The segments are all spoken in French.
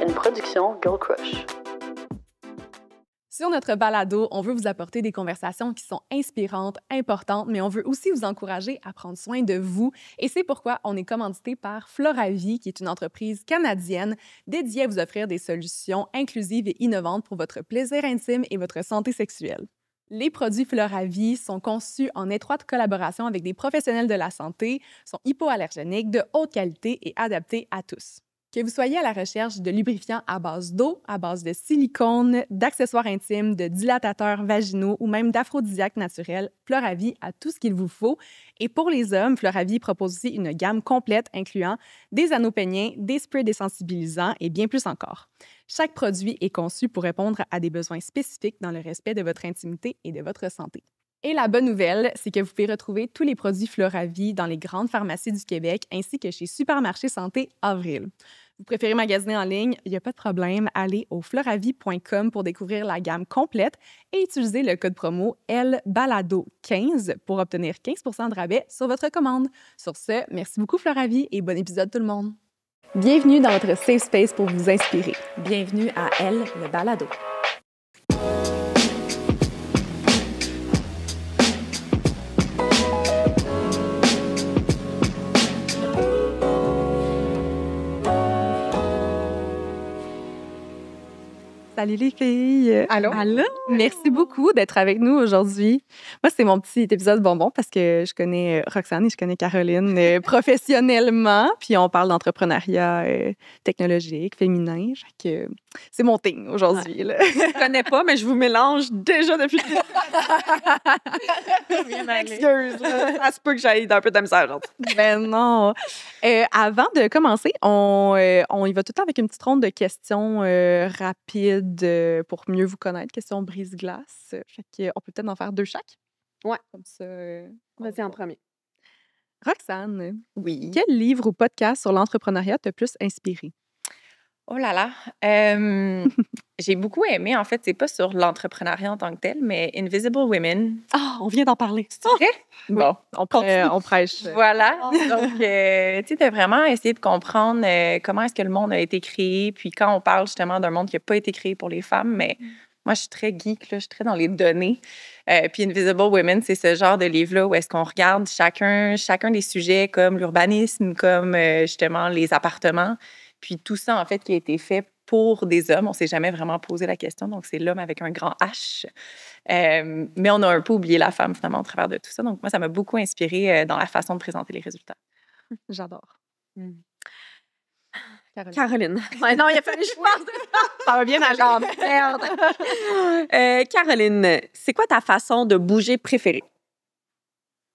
une production Girl Crush. Sur notre balado, on veut vous apporter des conversations qui sont inspirantes, importantes, mais on veut aussi vous encourager à prendre soin de vous. Et c'est pourquoi on est commandité par Floravie, qui est une entreprise canadienne dédiée à vous offrir des solutions inclusives et innovantes pour votre plaisir intime et votre santé sexuelle. Les produits Floravie sont conçus en étroite collaboration avec des professionnels de la santé, sont hypoallergéniques, de haute qualité et adaptés à tous. Que vous soyez à la recherche de lubrifiants à base d'eau, à base de silicone, d'accessoires intimes, de dilatateurs vaginaux ou même d'aphrodisiaques naturels, Floravie a tout ce qu'il vous faut. Et pour les hommes, Floravie propose aussi une gamme complète incluant des anneaux peignés, des sprays désensibilisants et bien plus encore. Chaque produit est conçu pour répondre à des besoins spécifiques dans le respect de votre intimité et de votre santé. Et la bonne nouvelle, c'est que vous pouvez retrouver tous les produits Floravie dans les grandes pharmacies du Québec ainsi que chez Supermarché Santé Avril. Vous préférez magasiner en ligne? Il n'y a pas de problème. Allez au floravie.com pour découvrir la gamme complète et utiliser le code promo LBALADO15 pour obtenir 15 % de rabais sur votre commande. Sur ce, merci beaucoup Floravie et bon épisode tout le monde. Bienvenue dans votre safe space pour vous inspirer. Bienvenue à Elle, le balado. Salut les filles! Allô? Allô? Merci beaucoup d'être avec nous aujourd'hui. Moi, c'est mon petit épisode bonbon parce que je connais Roxane et je connais Caroline professionnellement. Puis on parle d'entrepreneuriat technologique, féminin. Que c'est mon thing aujourd'hui. Ouais. Je ne connais pas, mais je vous mélange déjà depuis Excuse, ça se peut que j'aille un peu de misère aujourd'hui. Ben non. Avant de commencer, on y va tout le temps avec une petite ronde de questions rapides pour mieux vous connaître. Questions brise-glace. On peut peut-être en faire 2 chaque. Ouais. Comme ça. Vas-y en premier. Roxane, oui. Quel livre ou podcast sur l'entrepreneuriat t'a plus inspiré? Oh là là! J'ai beaucoup aimé, en fait, c'est pas sur l'entrepreneuriat en tant que tel, mais Invisible Women. Ah, on vient d'en parler. C'est vrai? Bon, on prêche. Voilà. Donc, tu sais, de vraiment essayer de comprendre comment est-ce que le monde a été créé. Puis quand on parle justement d'un monde qui n'a pas été créé pour les femmes, mais moi, je suis très geek, là, je suis très dans les données. Puis Invisible Women, c'est ce genre de livre-là où est-ce qu'on regarde chacun des sujets comme l'urbanisme, comme justement les appartements. Puis tout ça, en fait, qui a été fait pour des hommes. On ne s'est jamais vraiment posé la question. Donc, c'est l'homme avec un grand H. Mais on a un peu oublié la femme, finalement, au travers de tout ça. Donc, moi, ça m'a beaucoup inspirée dans la façon de présenter les résultats. J'adore. Caroline. Ouais, non, il a fallu que je pense. Ça va bien aller. Merde. Caroline, c'est quoi ta façon de bouger préférée?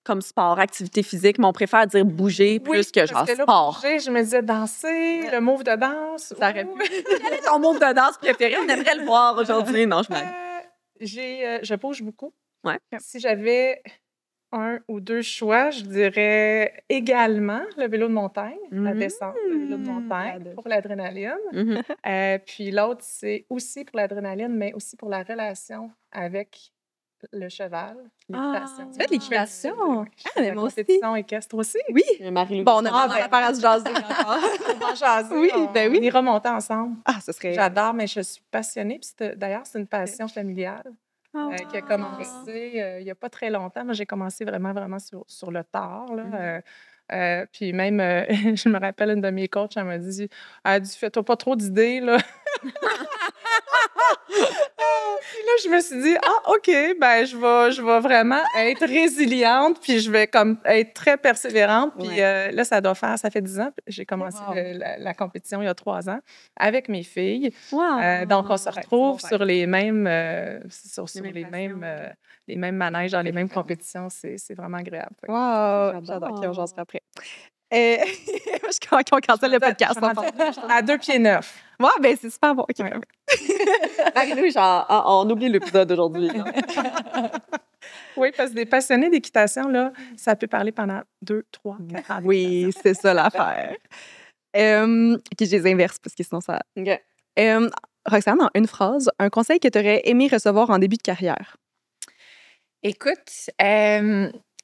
Comme sport, activité physique, mais on préfère dire bouger plus que genre sport. Bouger, je me disais danser, le move de danse. Ça aurait pu. Quel est ton move de danse préféré? On aimerait le voir aujourd'hui. Non, je m'aime. Je bouge beaucoup. Ouais. Si j'avais 1 ou 2 choix, je dirais également le vélo de montagne, la descente, le vélo de montagne pour l'adrénaline. Puis l'autre, c'est aussi pour l'adrénaline, mais aussi pour la relation avec le cheval. L'équitation. Tu fais de l'équitation? Mais moi aussi. Compétition équestre aussi. Oui. Marie-Louise. Bon, on a affaire à se jaser encore. On va jaser. Oui, ben oui. On ira monter ensemble. Ah, ce serait... J'adore, mais je suis passionnée. Puis d'ailleurs, c'est une passion familiale qui a commencé il n'y a pas très longtemps. Moi, j'ai commencé vraiment sur le tard. Là. Puis même, je me rappelle, une de mes coachs, elle m'a dit, fais-toi pas trop d'idées, là. Puis là, je me suis dit, OK, ben je vais vraiment être résiliente, puis je vais comme être très persévérante. Puis là, ça fait 10 ans. J'ai commencé la compétition il y a 3 ans avec mes filles. Donc, on se retrouve sur les mêmes, les mêmes manèges, dans les mêmes compétitions. C'est vraiment agréable. Wow! J'adore. OK, on jasera après. Je suis convaincue qu'on cancelle le podcast. À 2 pieds 9. Ouais, ben c'est super bon. OK. Marie-Louise, on oublie l'épisode d'aujourd'hui. Oui, parce que des passionnés d'équitation, là, ça peut parler pendant 2, 3, 4 ans. Oui, c'est ça l'affaire. OK, je les inverse parce que sinon ça... OK. Roxane, en une phrase, un conseil que tu aurais aimé recevoir en début de carrière? Écoute,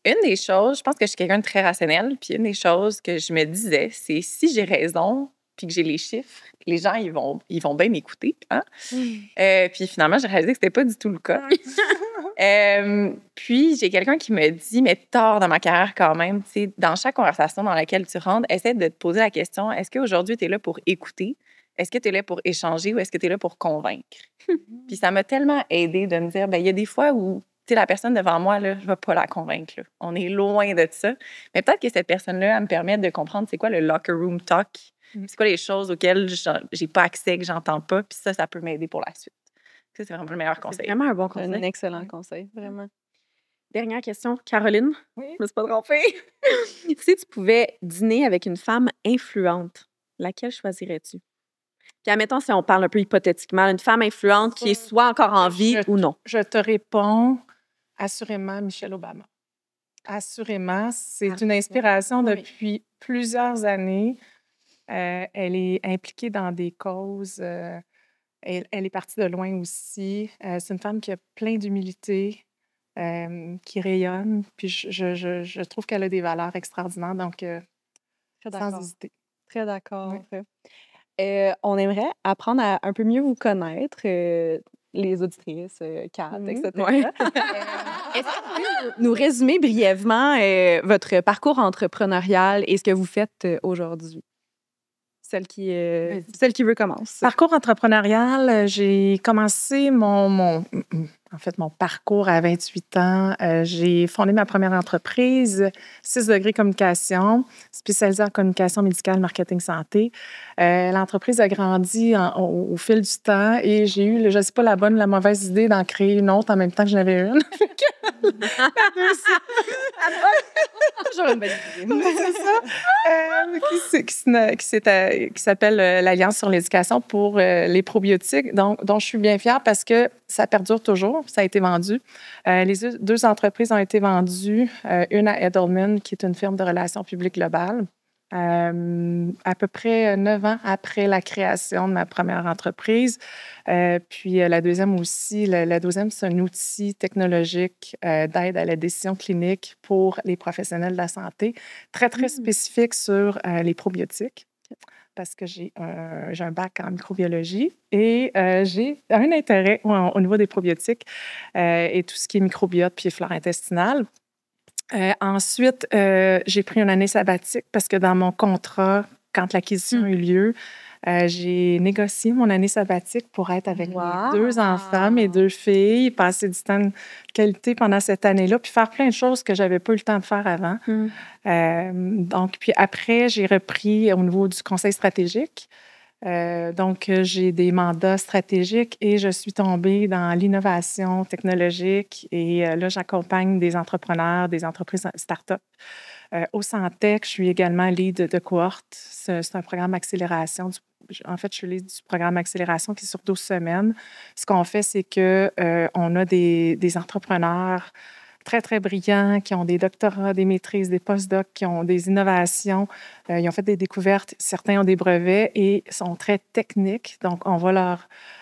une des choses, je pense que je suis quelqu'un de très rationnel, puis une des choses que je me disais, c'est si j'ai raison, puis que j'ai les chiffres, les gens, ils vont bien m'écouter. Hein? Puis finalement, j'ai réalisé que c'était pas du tout le cas. Puis j'ai quelqu'un qui me dit, mais tard dans ma carrière quand même, tu sais, dans chaque conversation dans laquelle tu rentres, essaie de te poser la question, est-ce qu'aujourd'hui, tu es là pour écouter? Est-ce que tu es là pour échanger ou est-ce que tu es là pour convaincre? Puis ça m'a tellement aidée de me dire, ben il y a des fois où, tu sais, la personne devant moi, là, je ne vais pas la convaincre. Là. On est loin de ça. Mais peut-être que cette personne-là, elle me permet de comprendre c'est quoi le locker room talk. C'est quoi les choses auxquelles j'ai pas accès, que j'entends pas. Puis ça peut m'aider pour la suite. Ça, c'est vraiment le meilleur conseil. C'est vraiment un bon C'est conseil. un excellent conseil, vraiment. Dernière question, Caroline. Oui. Je me suis pas trompée. Si tu pouvais dîner avec une femme influente, laquelle choisirais-tu? Puis, admettons, si on parle un peu hypothétiquement, une femme influente qui est soit encore en vie ou non. Je te réponds assurément Michelle Obama. Assurément, c'est une inspiration depuis plusieurs années. Elle est impliquée dans des causes. Elle est partie de loin aussi. C'est une femme qui a plein d'humilité, qui rayonne. Puis je trouve qu'elle a des valeurs extraordinaires, donc sans hésiter. Très d'accord. Oui. On aimerait apprendre à un peu mieux vous connaître, les auditrices, Kat, etc. Ouais. Est-ce que vous pouvez nous résumer brièvement votre parcours entrepreneurial et ce que vous faites aujourd'hui? Celle qui veut commencer. Parcours entrepreneurial, j'ai commencé mon parcours à 28 ans. J'ai fondé ma première entreprise, 6 degrés communication, spécialisée en communication médicale, marketing, santé. L'entreprise a grandi au fil du temps et j'ai eu, je ne sais pas, la bonne ou la mauvaise idée d'en créer une autre en même temps que j'en avais une. Toujours une bonne idée. C'est ça. Qui s'appelle l'Alliance sur l'éducation pour les probiotiques, dont je suis bien fière parce que ça perdure toujours. Ça a été vendu. Les deux entreprises ont été vendues. Une à Edelman, qui est une firme de relations publiques globales. À peu près 9 ans après la création de ma première entreprise. Puis la deuxième aussi, la deuxième, c'est un outil technologique d'aide à la décision clinique pour les professionnels de la santé, très, très spécifique sur les probiotiques, parce que j'ai un bac en microbiologie et j'ai un intérêt au niveau des probiotiques et tout ce qui est microbiote puis flore intestinale. Ensuite, j'ai pris une année sabbatique parce que dans mon contrat, quand l'acquisition a eu lieu, j'ai négocié mon année sabbatique pour être avec mes 2 enfants, mes 2 filles, passer du temps de qualité pendant cette année-là, puis faire plein de choses que j'avais pas eu le temps de faire avant. Donc, puis après, j'ai repris au niveau du conseil stratégique. Donc, j'ai des mandats stratégiques et je suis tombée dans l'innovation technologique. Et là, j'accompagne des entrepreneurs, des entreprises start-up. Au Santec, je suis également lead de cohorte. C'est un programme d'accélération. En fait, je suis lead du programme d'accélération qui est sur 12 semaines. Ce qu'on fait, c'est qu'on a des entrepreneurs très, très brillants, qui ont des doctorats, des maîtrises, des post-docs, qui ont des innovations. Ils ont fait des découvertes. Certains ont des brevets et sont très techniques. Donc, on va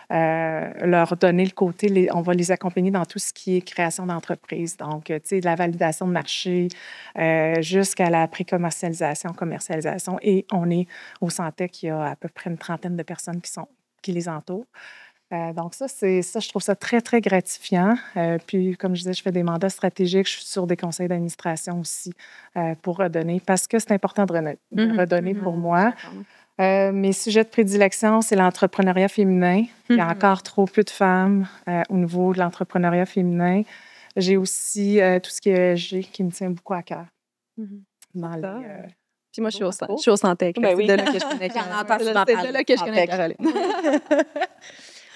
leur donner le côté, on va les accompagner dans tout ce qui est création d'entreprise. Donc, tu sais, de la validation de marché jusqu'à la pré-commercialisation, commercialisation. Et on est au Santec, il y a à peu près une trentaine de personnes qui les entourent. Donc, je trouve ça très, très gratifiant. Puis, comme je disais, je fais des mandats stratégiques. Je suis sur des conseils d'administration aussi pour redonner, parce que c'est important de redonner pour moi. Mes sujets de prédilection, c'est l'entrepreneuriat féminin. Il y a encore trop peu de femmes au niveau de l'entrepreneuriat féminin. J'ai aussi tout ce qui est ESG qui me tient beaucoup à cœur. Puis moi, je suis au Santec. Ben oui. C'est de là que je connais Caroline. C'est de là que je connais Caroline.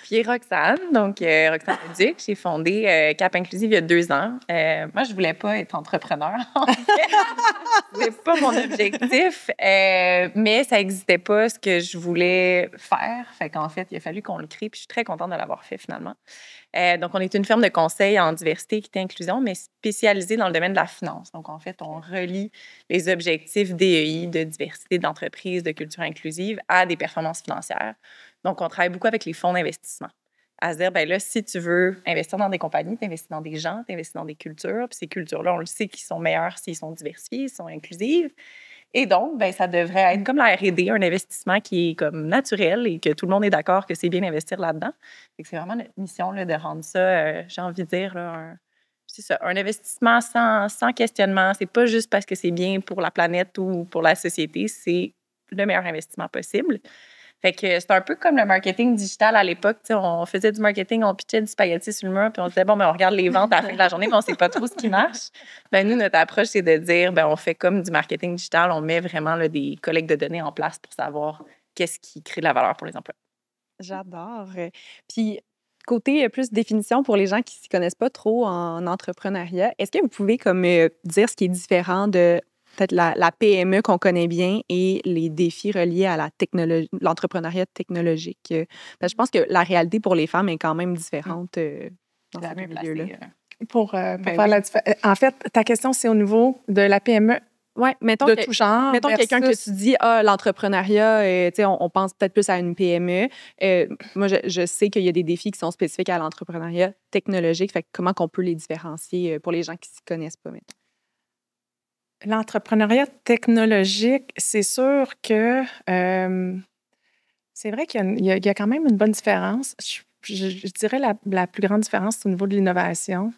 Puis Roxane, donc Roxane Duc, j'ai fondé Cap Inclusive il y a 2 ans. Moi, je voulais pas être entrepreneur. C'est pas mon objectif, mais ça n'existait pas ce que je voulais faire. Fait qu'en fait, il a fallu qu'on le crée, puis je suis très contente de l'avoir fait finalement. Donc, on est une firme de conseil en diversité, équité, inclusion, mais spécialisée dans le domaine de la finance. Donc, en fait, on relie les objectifs DEI, de diversité d'entreprise, de culture inclusive, à des performances financières. Donc, on travaille beaucoup avec les fonds d'investissement. À se dire, bien là, si tu veux investir dans des compagnies, tu investis dans des gens, tu investis dans des cultures. Puis ces cultures-là, on le sait qu'ils sont meilleurs s'ils sont diversifiés, s'ils sont inclusifs. Et donc, ben, ça devrait être comme la R&D, un investissement qui est comme naturel et que tout le monde est d'accord que c'est bien d'investir là-dedans. Fait que c'est vraiment notre mission là, de rendre ça, j'ai envie de dire, là, c'est ça, un investissement sans questionnement. C'est pas juste parce que c'est bien pour la planète ou pour la société, c'est le meilleur investissement possible. Fait que c'est un peu comme le marketing digital à l'époque. On faisait du marketing, on pitchait du spaghetti sur le mur, puis on disait, bon, ben, on regarde les ventes à la fin de la journée, mais on sait pas trop ce qui marche. Ben, nous, notre approche, c'est de dire, ben, on fait comme du marketing digital, on met vraiment là, des collectes de données en place pour savoir qu'est-ce qui crée de la valeur pour les employés. J'adore. Puis, côté plus définition pour les gens qui ne s'y connaissent pas trop en entrepreneuriat, est-ce que vous pouvez comme dire ce qui est différent de peut-être la PME qu'on connaît bien et les défis reliés à l'entrepreneuriat technologique? Parce que je pense que la réalité pour les femmes est quand même différente dans ce milieu-là. Pour faire la différence. En fait, ta question, c'est au niveau de la PME. Oui, mettons de tout genre. Mettons quelqu'un que tu dis, l'entrepreneuriat, on pense peut-être plus à une PME. Moi, je sais qu'il y a des défis qui sont spécifiques à l'entrepreneuriat technologique. Fait que comment qu'on peut les différencier pour les gens qui ne s'y connaissent pas, mettons? L'entrepreneuriat technologique, c'est sûr que c'est vrai qu'il y a quand même une bonne différence. Je dirais la plus grande différence, c'est au niveau de l'innovation.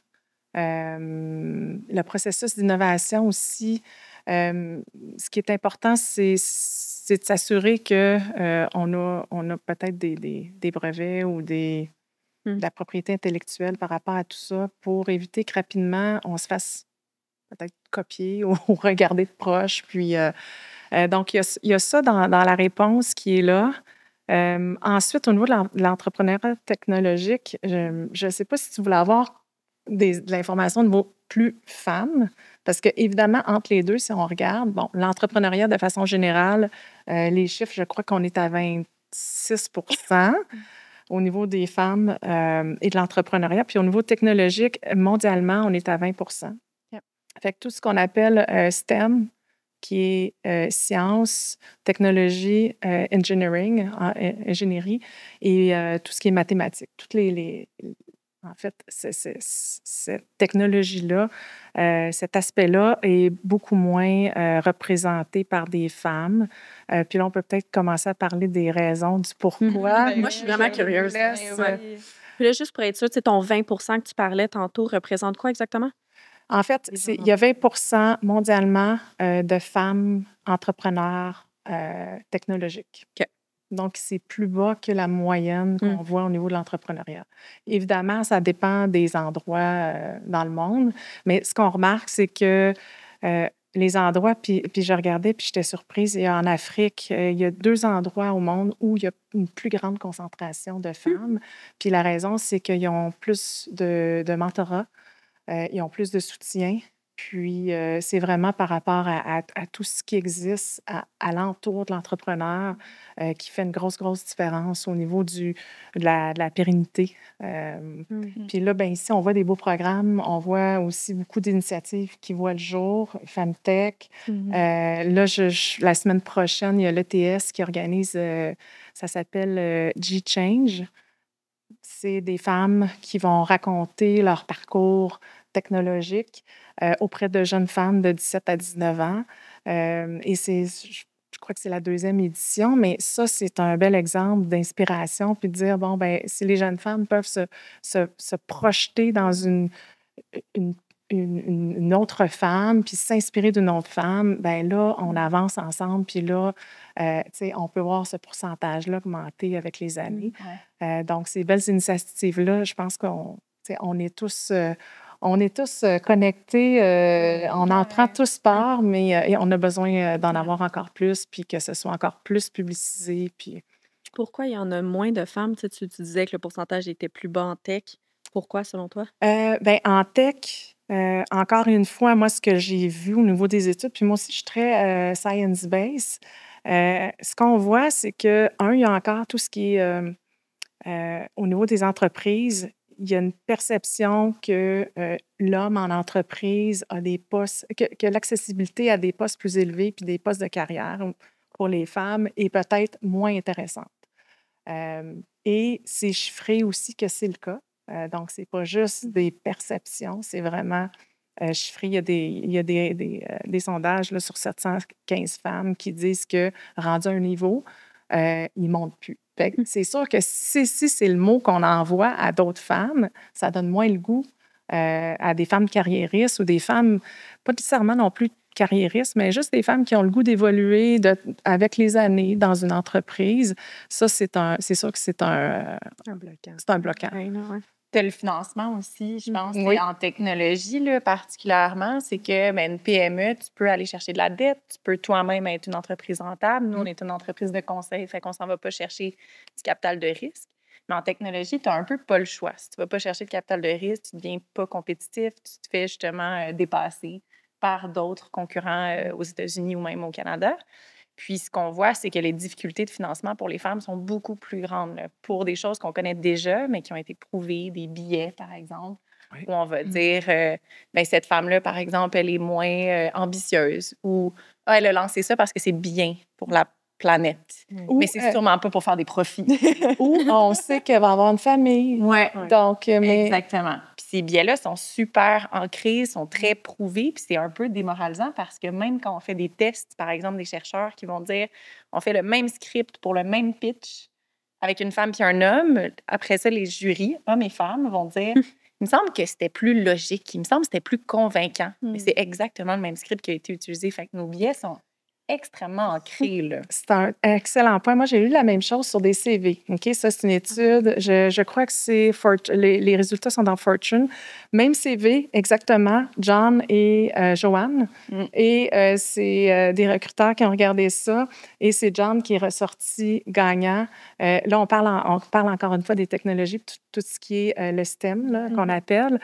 Le processus d'innovation aussi. Ce qui est important, c'est de s'assurer qu'on a peut-être des brevets ou de la propriété intellectuelle par rapport à tout ça pour éviter que rapidement on se fasse peut-être copier ou regarder de proche. Puis, donc, il y a ça dans la réponse qui est là. Ensuite, au niveau de l'entrepreneuriat technologique, je ne sais pas si tu voulais avoir de l'information de niveau plus femmes, parce que évidemment, entre les deux, si on regarde, bon, l'entrepreneuriat de façon générale, les chiffres, je crois qu'on est à 26 au niveau des femmes et de l'entrepreneuriat. Puis au niveau technologique, mondialement, on est à 20 Yep. Fait que tout ce qu'on appelle STEM, qui est sciences, technologie, engineering, ingénierie, et tout ce qui est mathématiques. En fait, cette technologie-là, cet aspect-là est beaucoup moins représenté par des femmes. Puis là, on peut peut-être commencer à parler des raisons du pourquoi. Moi, je suis vraiment curieuse. Puis là, juste pour être sûre, ton 20 que tu parlais tantôt représente quoi exactement? En fait, il y a 20 mondialement de femmes entrepreneurs technologiques. OK. Donc, c'est plus bas que la moyenne qu'on voit au niveau de l'entrepreneuriat. Évidemment, ça dépend des endroits dans le monde, mais ce qu'on remarque, c'est que les endroits, puis je regardais, puis j'étais surprise, et en Afrique, il y a 2 endroits au monde où il y a une plus grande concentration de femmes. Puis la raison, c'est qu'ils ont plus de mentorat, ils ont plus de soutien. Puis, c'est vraiment par rapport à tout ce qui existe à l'entour de l'entrepreneur qui fait une grosse différence au niveau de la pérennité. Puis là, ben ici, on voit des beaux programmes. On voit aussi beaucoup d'initiatives qui voient le jour, Femtech. Là, la semaine prochaine, il y a l'ETS qui organise, ça s'appelle G-Change. C'est des femmes qui vont raconter leur parcours technologique auprès de jeunes femmes de 17 à 19 ans. Et je crois que c'est la 2e édition, mais ça, c'est un bel exemple d'inspiration, puis de dire, bon, ben si les jeunes femmes peuvent se projeter dans une autre femme, puis s'inspirer d'une autre femme, ben là, on avance ensemble, puis là, on peut voir ce pourcentage-là augmenter avec les années. Donc, ces belles initiatives-là, je pense qu'on est tous... on est tous connectés, on en prend tous part, mais on a besoin d'en avoir encore plus, puis que ce soit encore plus publicisé. Puis pourquoi il y en a moins de femmes? Tu disais que le pourcentage était plus bas en tech. Pourquoi, selon toi? Ben, en tech, encore une fois, moi, ce que j'ai vu au niveau des études, puis moi aussi, je suis très science-based. Ce qu'on voit, c'est que, il y a encore tout ce qui est au niveau des entreprises. Il y a une perception que l'homme en entreprise a des postes, que l'accessibilité à des postes plus élevés puis des postes de carrière pour les femmes est peut-être moins intéressante. Et c'est chiffré aussi que c'est le cas. Donc, ce n'est pas juste des perceptions, c'est vraiment chiffré. Il y a des sondages là, sur 715 femmes qui disent que, rendu à un niveau, ils ne montent plus. Fait que c'est sûr que si c'est le mot qu'on envoie à d'autres femmes, ça donne moins le goût à des femmes carriéristes ou des femmes, pas nécessairement non plus carriéristes, mais juste des femmes qui ont le goût d'évoluer avec les années dans une entreprise. Ça, c'est sûr que c'est un bloquant. C'est un bloquant. Tu as le financement aussi, je pense, en technologie là, particulièrement. C'est que une PME, tu peux aller chercher de la dette, tu peux toi-même être une entreprise rentable. Nous, on est une entreprise de conseil, fait qu'on s'en va pas chercher du capital de risque. Mais en technologie, tu n'as un peu pas le choix. Si tu ne vas pas chercher de capital de risque, tu ne deviens pas compétitif, tu te fais justement dépasser par d'autres concurrents aux États-Unis ou même au Canada. Puis, ce qu'on voit, c'est que les difficultés de financement pour les femmes sont beaucoup plus grandes là, pour des choses qu'on connaît déjà, mais qui ont été prouvées, des billets, par exemple, où on va dire, cette femme-là, par exemple, elle est moins ambitieuse ou elle a lancé ça parce que c'est bien pour la planète. Mais c'est sûrement pas pour faire des profits. Ou on sait qu'elle va avoir une famille. Donc, Exactement. Puis ces biais-là sont super ancrés, sont très prouvés, puis c'est un peu démoralisant parce que même quand on fait des tests, par exemple, des chercheurs qui vont dire on fait le même script pour le même pitch avec une femme puis un homme, après ça, les jurys, hommes et femmes, vont dire il me semble que c'était plus logique, il me semble que c'était plus convaincant. Mais c'est exactement le même script qui a été utilisé. Fait que nos biais sont extrêmement ancré, là. C'est un excellent point. Moi, j'ai lu la même chose sur des CV. OK? Ça, c'est une étude. Je crois que c'est les résultats sont dans Fortune. Même CV, exactement, John et Joanne. Et c'est des recruteurs qui ont regardé ça. Et c'est John qui est ressorti gagnant. Là, on parle encore une fois des technologies, tout ce qui est le STEM, là, qu'on appelle,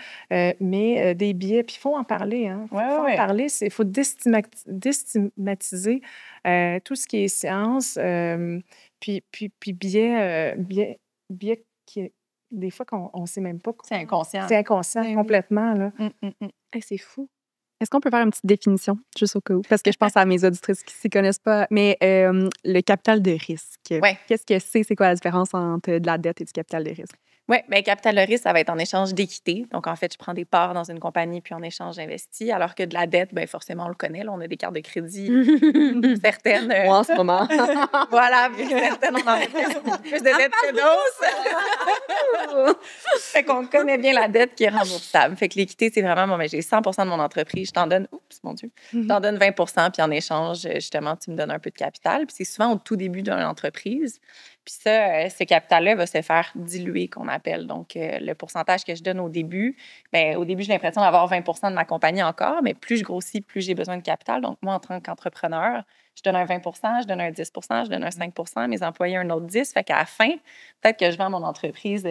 mais des biais. Puis il faut en parler. Hein? Il faut en parler. Il faut déstigmatiser tout ce qui est science, puis biais qui, des fois, qu'on ne sait même pas. C'est inconscient. C'est inconscient complètement. Là. C'est fou. Est-ce qu'on peut faire une petite définition, juste au cas où? Parce que je pense à mes auditrices qui ne s'y connaissent pas. Mais le capital de risque, qu'est-ce que c'est? C'est quoi la différence entre de la dette et du capital de risque? Oui, bien, capital de risque, ça va être en échange d'équité. Donc, en fait, je prends des parts dans une compagnie, puis en échange, j'investis. Alors que de la dette, bien, forcément, on le connaît. Là, on a des cartes de crédit, certaines. Moi, en ce moment. Voilà, puis certaines, on en a plus de dette que d'autres. Fait qu'on connaît bien la dette qui est remboursable. Fait que l'équité, c'est vraiment, bon, ben, j'ai 100 de mon entreprise, je t'en donne, mon Dieu, je t'en donne 20 puis en échange, justement, tu me donnes un peu de capital. Puis c'est souvent au tout début d'une entreprise. Puis ça, ce capital-là va se faire diluer, qu'on appelle. Donc, le pourcentage que je donne au début, bien, au début, j'ai l'impression d'avoir 20 de ma compagnie encore, mais plus je grossis, plus j'ai besoin de capital. Donc, moi, en tant qu'entrepreneur, je donne un 20 je donne un 10 je donne un 5 mes employés un autre 10 Fait qu'à la fin, peut-être que je vends mon entreprise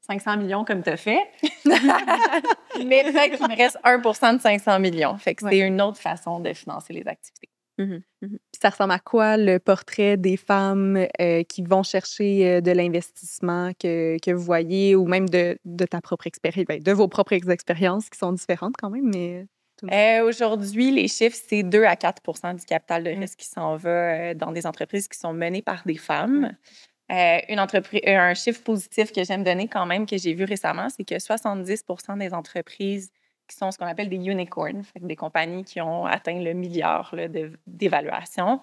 500 millions comme tu as fait, mais peut-être qu'il me reste 1 de 500 millions. Fait que c'est une autre façon de financer les activités. Puis ça ressemble à quoi le portrait des femmes qui vont chercher de l'investissement que vous voyez ou même de ta propre expérience, de vos propres expériences qui sont différentes quand même, mais... Aujourd'hui, les chiffres, c'est 2 à 4 du capital de risque qui s'en va dans des entreprises qui sont menées par des femmes. Un chiffre positif que j'aime donner quand même, que j'ai vu récemment, c'est que 70 des entreprises qui sont ce qu'on appelle des unicorns, fait que des compagnies qui ont atteint le milliard là, d'évaluation,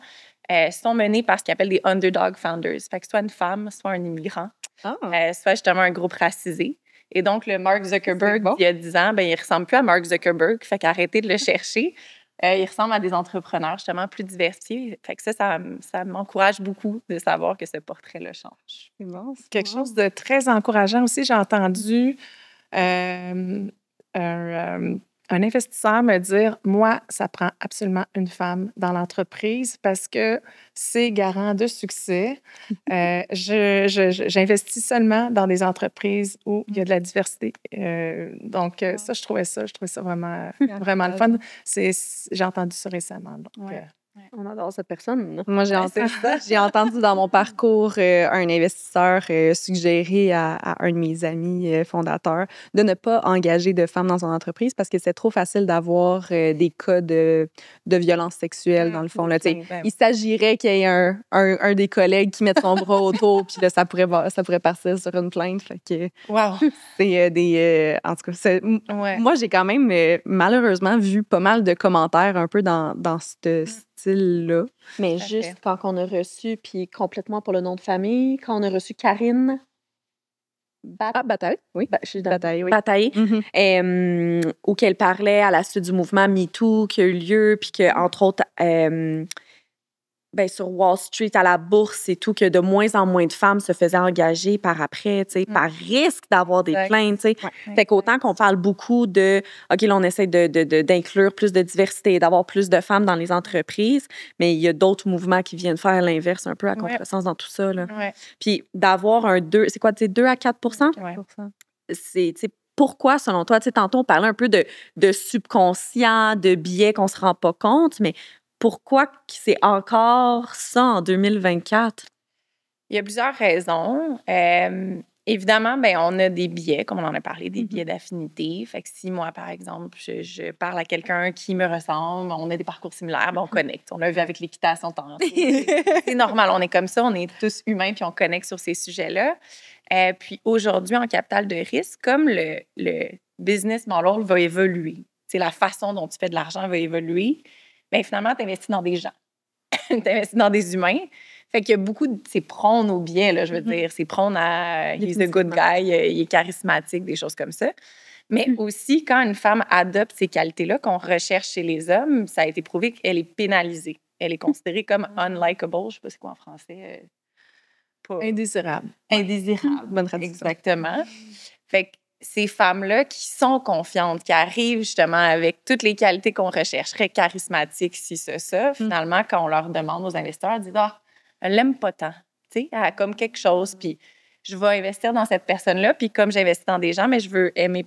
sont menées par ce qu'ils appellent des underdog founders. Fait que soit une femme, soit un immigrant, soit justement un groupe racisé. Et donc, le Mark Zuckerberg, il y a 10 ans, ben, il ne ressemble plus à Mark Zuckerberg, fait qu'arrêtez de le chercher. Il ressemble à des entrepreneurs justement plus diversifiés. Fait que ça m'encourage beaucoup de savoir que ce portrait-là change. C'est bon. C'est quelque chose de très encourageant aussi. J'ai entendu un investisseur me dire, moi, ça prend absolument une femme dans l'entreprise parce que c'est garant de succès. J'investis seulement dans des entreprises où il y a de la diversité. Donc, ça, je trouvais ça vraiment, vraiment le fun. J'ai entendu ça récemment. Donc, On adore cette personne. Moi, j'ai entendu dans mon parcours un investisseur suggérer à un de mes amis fondateurs de ne pas engager de femmes dans son entreprise parce que c'est trop facile d'avoir des cas de violence sexuelle, dans le fond. Là, il s'agirait qu'il y ait un des collègues qui mette son bras autour, puis là, ça pourrait partir sur une plainte. Fait que c'est en tout cas, moi, j'ai quand même malheureusement vu pas mal de commentaires un peu dans ce style-là. Mais juste quand on a reçu, puis complètement pour le nom de famille, quand on a reçu Karine Bataille, oui. Bataille, oui. Bataille, où qu'elle parlait à la suite du mouvement MeToo qui a eu lieu, puis qu'entre autres, sur Wall Street, à la bourse et tout, que de moins en moins de femmes se faisaient engager par après, par risque d'avoir des plaintes, Fait qu'autant qu'on parle beaucoup de, OK, là, on essaie d'inclure plus de diversité, d'avoir plus de femmes dans les entreprises, mais il y a d'autres mouvements qui viennent faire l'inverse un peu à contresens dans tout ça, là. Puis d'avoir un 2, c'est quoi, 2 à 4 c'est, pourquoi, selon toi, tantôt, on parlait un peu de subconscient, de biais qu'on se rend pas compte, mais pourquoi c'est encore ça en 2024? Il y a plusieurs raisons. Évidemment, on a des biais, comme on en a parlé, des biais d'affinité. Fait que si moi, par exemple, je parle à quelqu'un qui me ressemble, on a des parcours similaires, on connecte. On l'a vu avec l'équitation tantôt. C'est normal, on est comme ça, on est tous humains, puis on connecte sur ces sujets-là. Puis aujourd'hui, en capital de risque, comme le business model va évoluer, la façon dont tu fais de l'argent va évoluer, finalement, tu investis dans des gens. Tu investis dans des humains. Fait qu'il y a beaucoup de... C'est prône au biais, là, je veux dire. C'est prône à... He's a good guy, il est charismatique, des choses comme ça. Mais aussi, quand une femme adopte ces qualités-là qu'on recherche chez les hommes, ça a été prouvé qu'elle est pénalisée. Elle est considérée comme unlikable. Je ne sais pas c'est quoi en français. Indésirable. Indésirable. Bonne traduction. Exactement. Fait que ces femmes-là qui sont confiantes, qui arrivent justement avec toutes les qualités qu'on rechercherait, charismatiques, ci, ça, finalement, quand on leur demande aux investisseurs, ils disent « Ah, elle l'aime pas tant. » Tu sais, elle a comme quelque chose, puis je vais investir dans cette personne-là, puis comme j'investis dans des gens, mais je veux aimer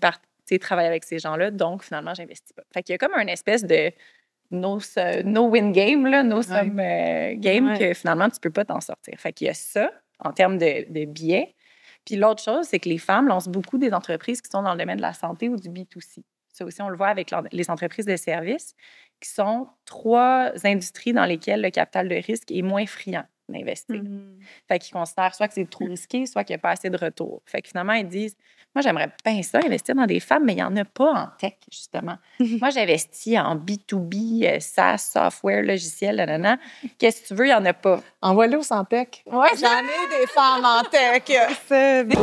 travailler avec ces gens-là, donc finalement, j'investis pas. Fait qu'il y a comme une espèce de no-win game, là, no-sum game, que finalement, tu peux pas t'en sortir. Fait qu'il y a ça, en termes de biais. Puis l'autre chose, c'est que les femmes lancent beaucoup des entreprises qui sont dans le domaine de la santé ou du B2C. Ça aussi, on le voit avec les entreprises de services, qui sont 3 industries dans lesquelles le capital de risque est moins friand d'investir. Fait qu'ils considèrent soit que c'est trop risqué, soit qu'il n'y a pas assez de retour. Fait que finalement, ils disent, moi, j'aimerais bien ça, investir dans des femmes, mais il n'y en a pas en tech, justement. Moi, j'investis en B2B, SaaS, software, logiciel, nanana. Qu'est-ce que tu veux, il n'y en a pas. Envoie-le au Santec. Ouais, j'en ai des femmes en tech.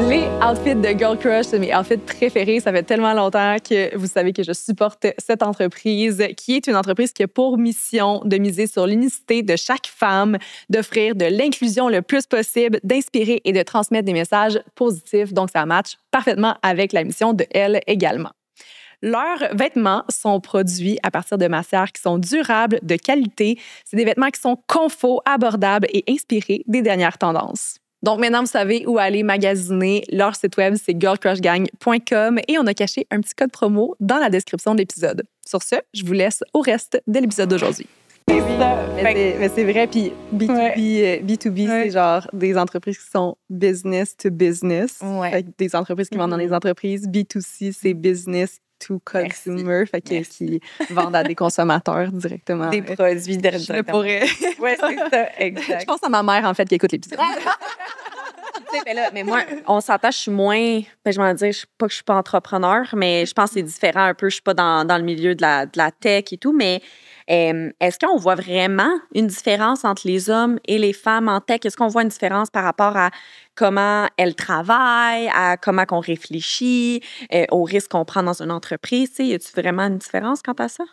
Les outfits de Girl Crush, c'est mes outfits préférés. Ça fait tellement longtemps que vous savez que je supporte cette entreprise, qui est une entreprise qui a pour mission de miser sur l'unicité de chaque femme, d'offrir de l'inclusion le plus possible, d'inspirer et de transmettre des messages positifs. Donc, ça matche parfaitement avec la mission de elle également. Leurs vêtements sont produits à partir de matières qui sont durables, de qualité. C'est des vêtements qui sont confort, abordables et inspirés des dernières tendances. Donc maintenant, vous savez où aller magasiner. Leur site web, c'est girlcrushgang.com et on a caché un petit code promo dans la description de l'épisode. Sur ce, je vous laisse au reste de l'épisode d'aujourd'hui. Mais c'est vrai, puis B2B, c'est genre des entreprises qui sont business to business. Fait que des entreprises qui vendent dans les entreprises. B2C, c'est business to consumer, fait que, qui vendent à des consommateurs directement. Des produits directement. Je pourrais. Oui, c'est ça, exact. Je pense à ma mère, en fait, qui écoute l'épisode. Mais moi, on s'attache, je suis moins... je vais dire, pas que je suis pas entrepreneur, mais je pense que c'est différent un peu. Je suis pas dans le milieu de la tech et tout, mais est-ce qu'on voit vraiment une différence entre les hommes et les femmes en tech? Est-ce qu'on voit une différence par rapport à comment elles travaillent, à comment qu'on réfléchit, aux risques qu'on prend dans une entreprise? Y a-t-il vraiment une différence quant à ça?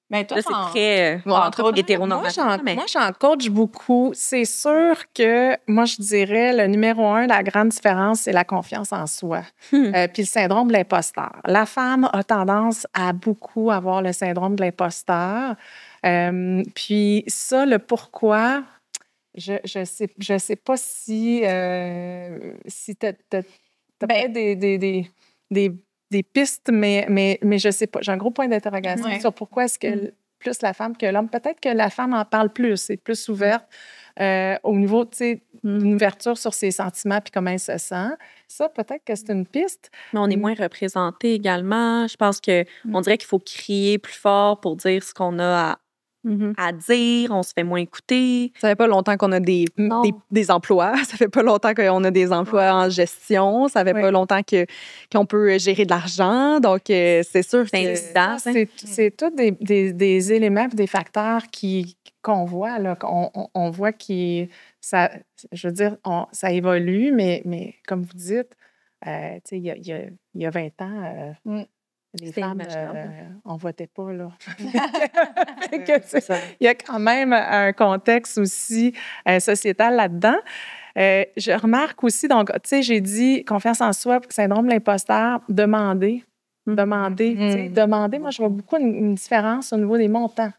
Mais toi, là, c'est très hétéronormatif. Moi, j'en coach beaucoup. C'est sûr que, moi, je dirais, le numéro 1, la grande différence, c'est la confiance en soi. Puis le syndrome de l'imposteur. La femme a tendance à beaucoup avoir le syndrome de l'imposteur. Puis ça, le pourquoi, je sais pas si t'as des pistes, mais je sais pas. J'ai un gros point d'interrogation sur pourquoi est-ce que plus la femme que l'homme. Peut-être que la femme en parle plus, est plus ouverte au niveau, tu sais, d'une ouverture sur ses sentiments puis comment elle se sent. Ça, peut-être que c'est une piste. Mais on est moins représenté également. Je pense qu'on dirait qu'il faut crier plus fort pour dire ce qu'on a à dire. On se fait moins écouter. Ça fait pas longtemps qu'on a des emplois. Ça fait pas longtemps qu'on a des emplois en gestion. Ça fait pas longtemps qu'on peut gérer de l'argent. Donc, c'est sûr que c'est tous des éléments et des facteurs qu'on voit, là, on voit ça évolue, mais comme vous dites, il y a 20 ans, les femmes, on ne votait pas, là. Il y a quand même un contexte aussi sociétal là-dedans. Je remarque aussi, donc, tu sais, j'ai dit confiance en soi, syndrome de l'imposteur, demander. Demander, moi, je vois beaucoup une différence au niveau des montants.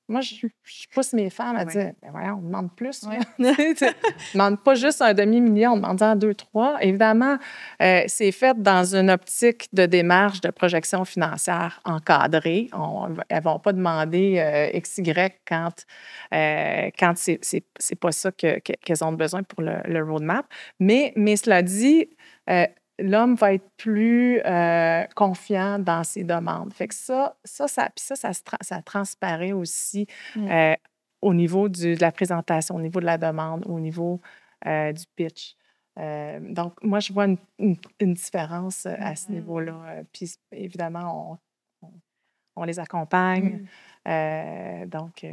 Moi, je pousse mes femmes à dire, ben voyons, on demande plus. On ne demande pas juste un demi-million, on demande en 2, 3. Évidemment, c'est fait dans une optique de démarche de projection financière encadrée. Elles ne vont pas demander XY quand c'est pas ça qu'elles ont besoin pour le roadmap. Mais cela dit, l'homme va être plus confiant dans ses demandes. Fait que ça transparaît aussi au niveau de la présentation, au niveau de la demande, au niveau du pitch. Donc, moi, je vois une différence à ce niveau-là. Puis, évidemment, on les accompagne. Donc...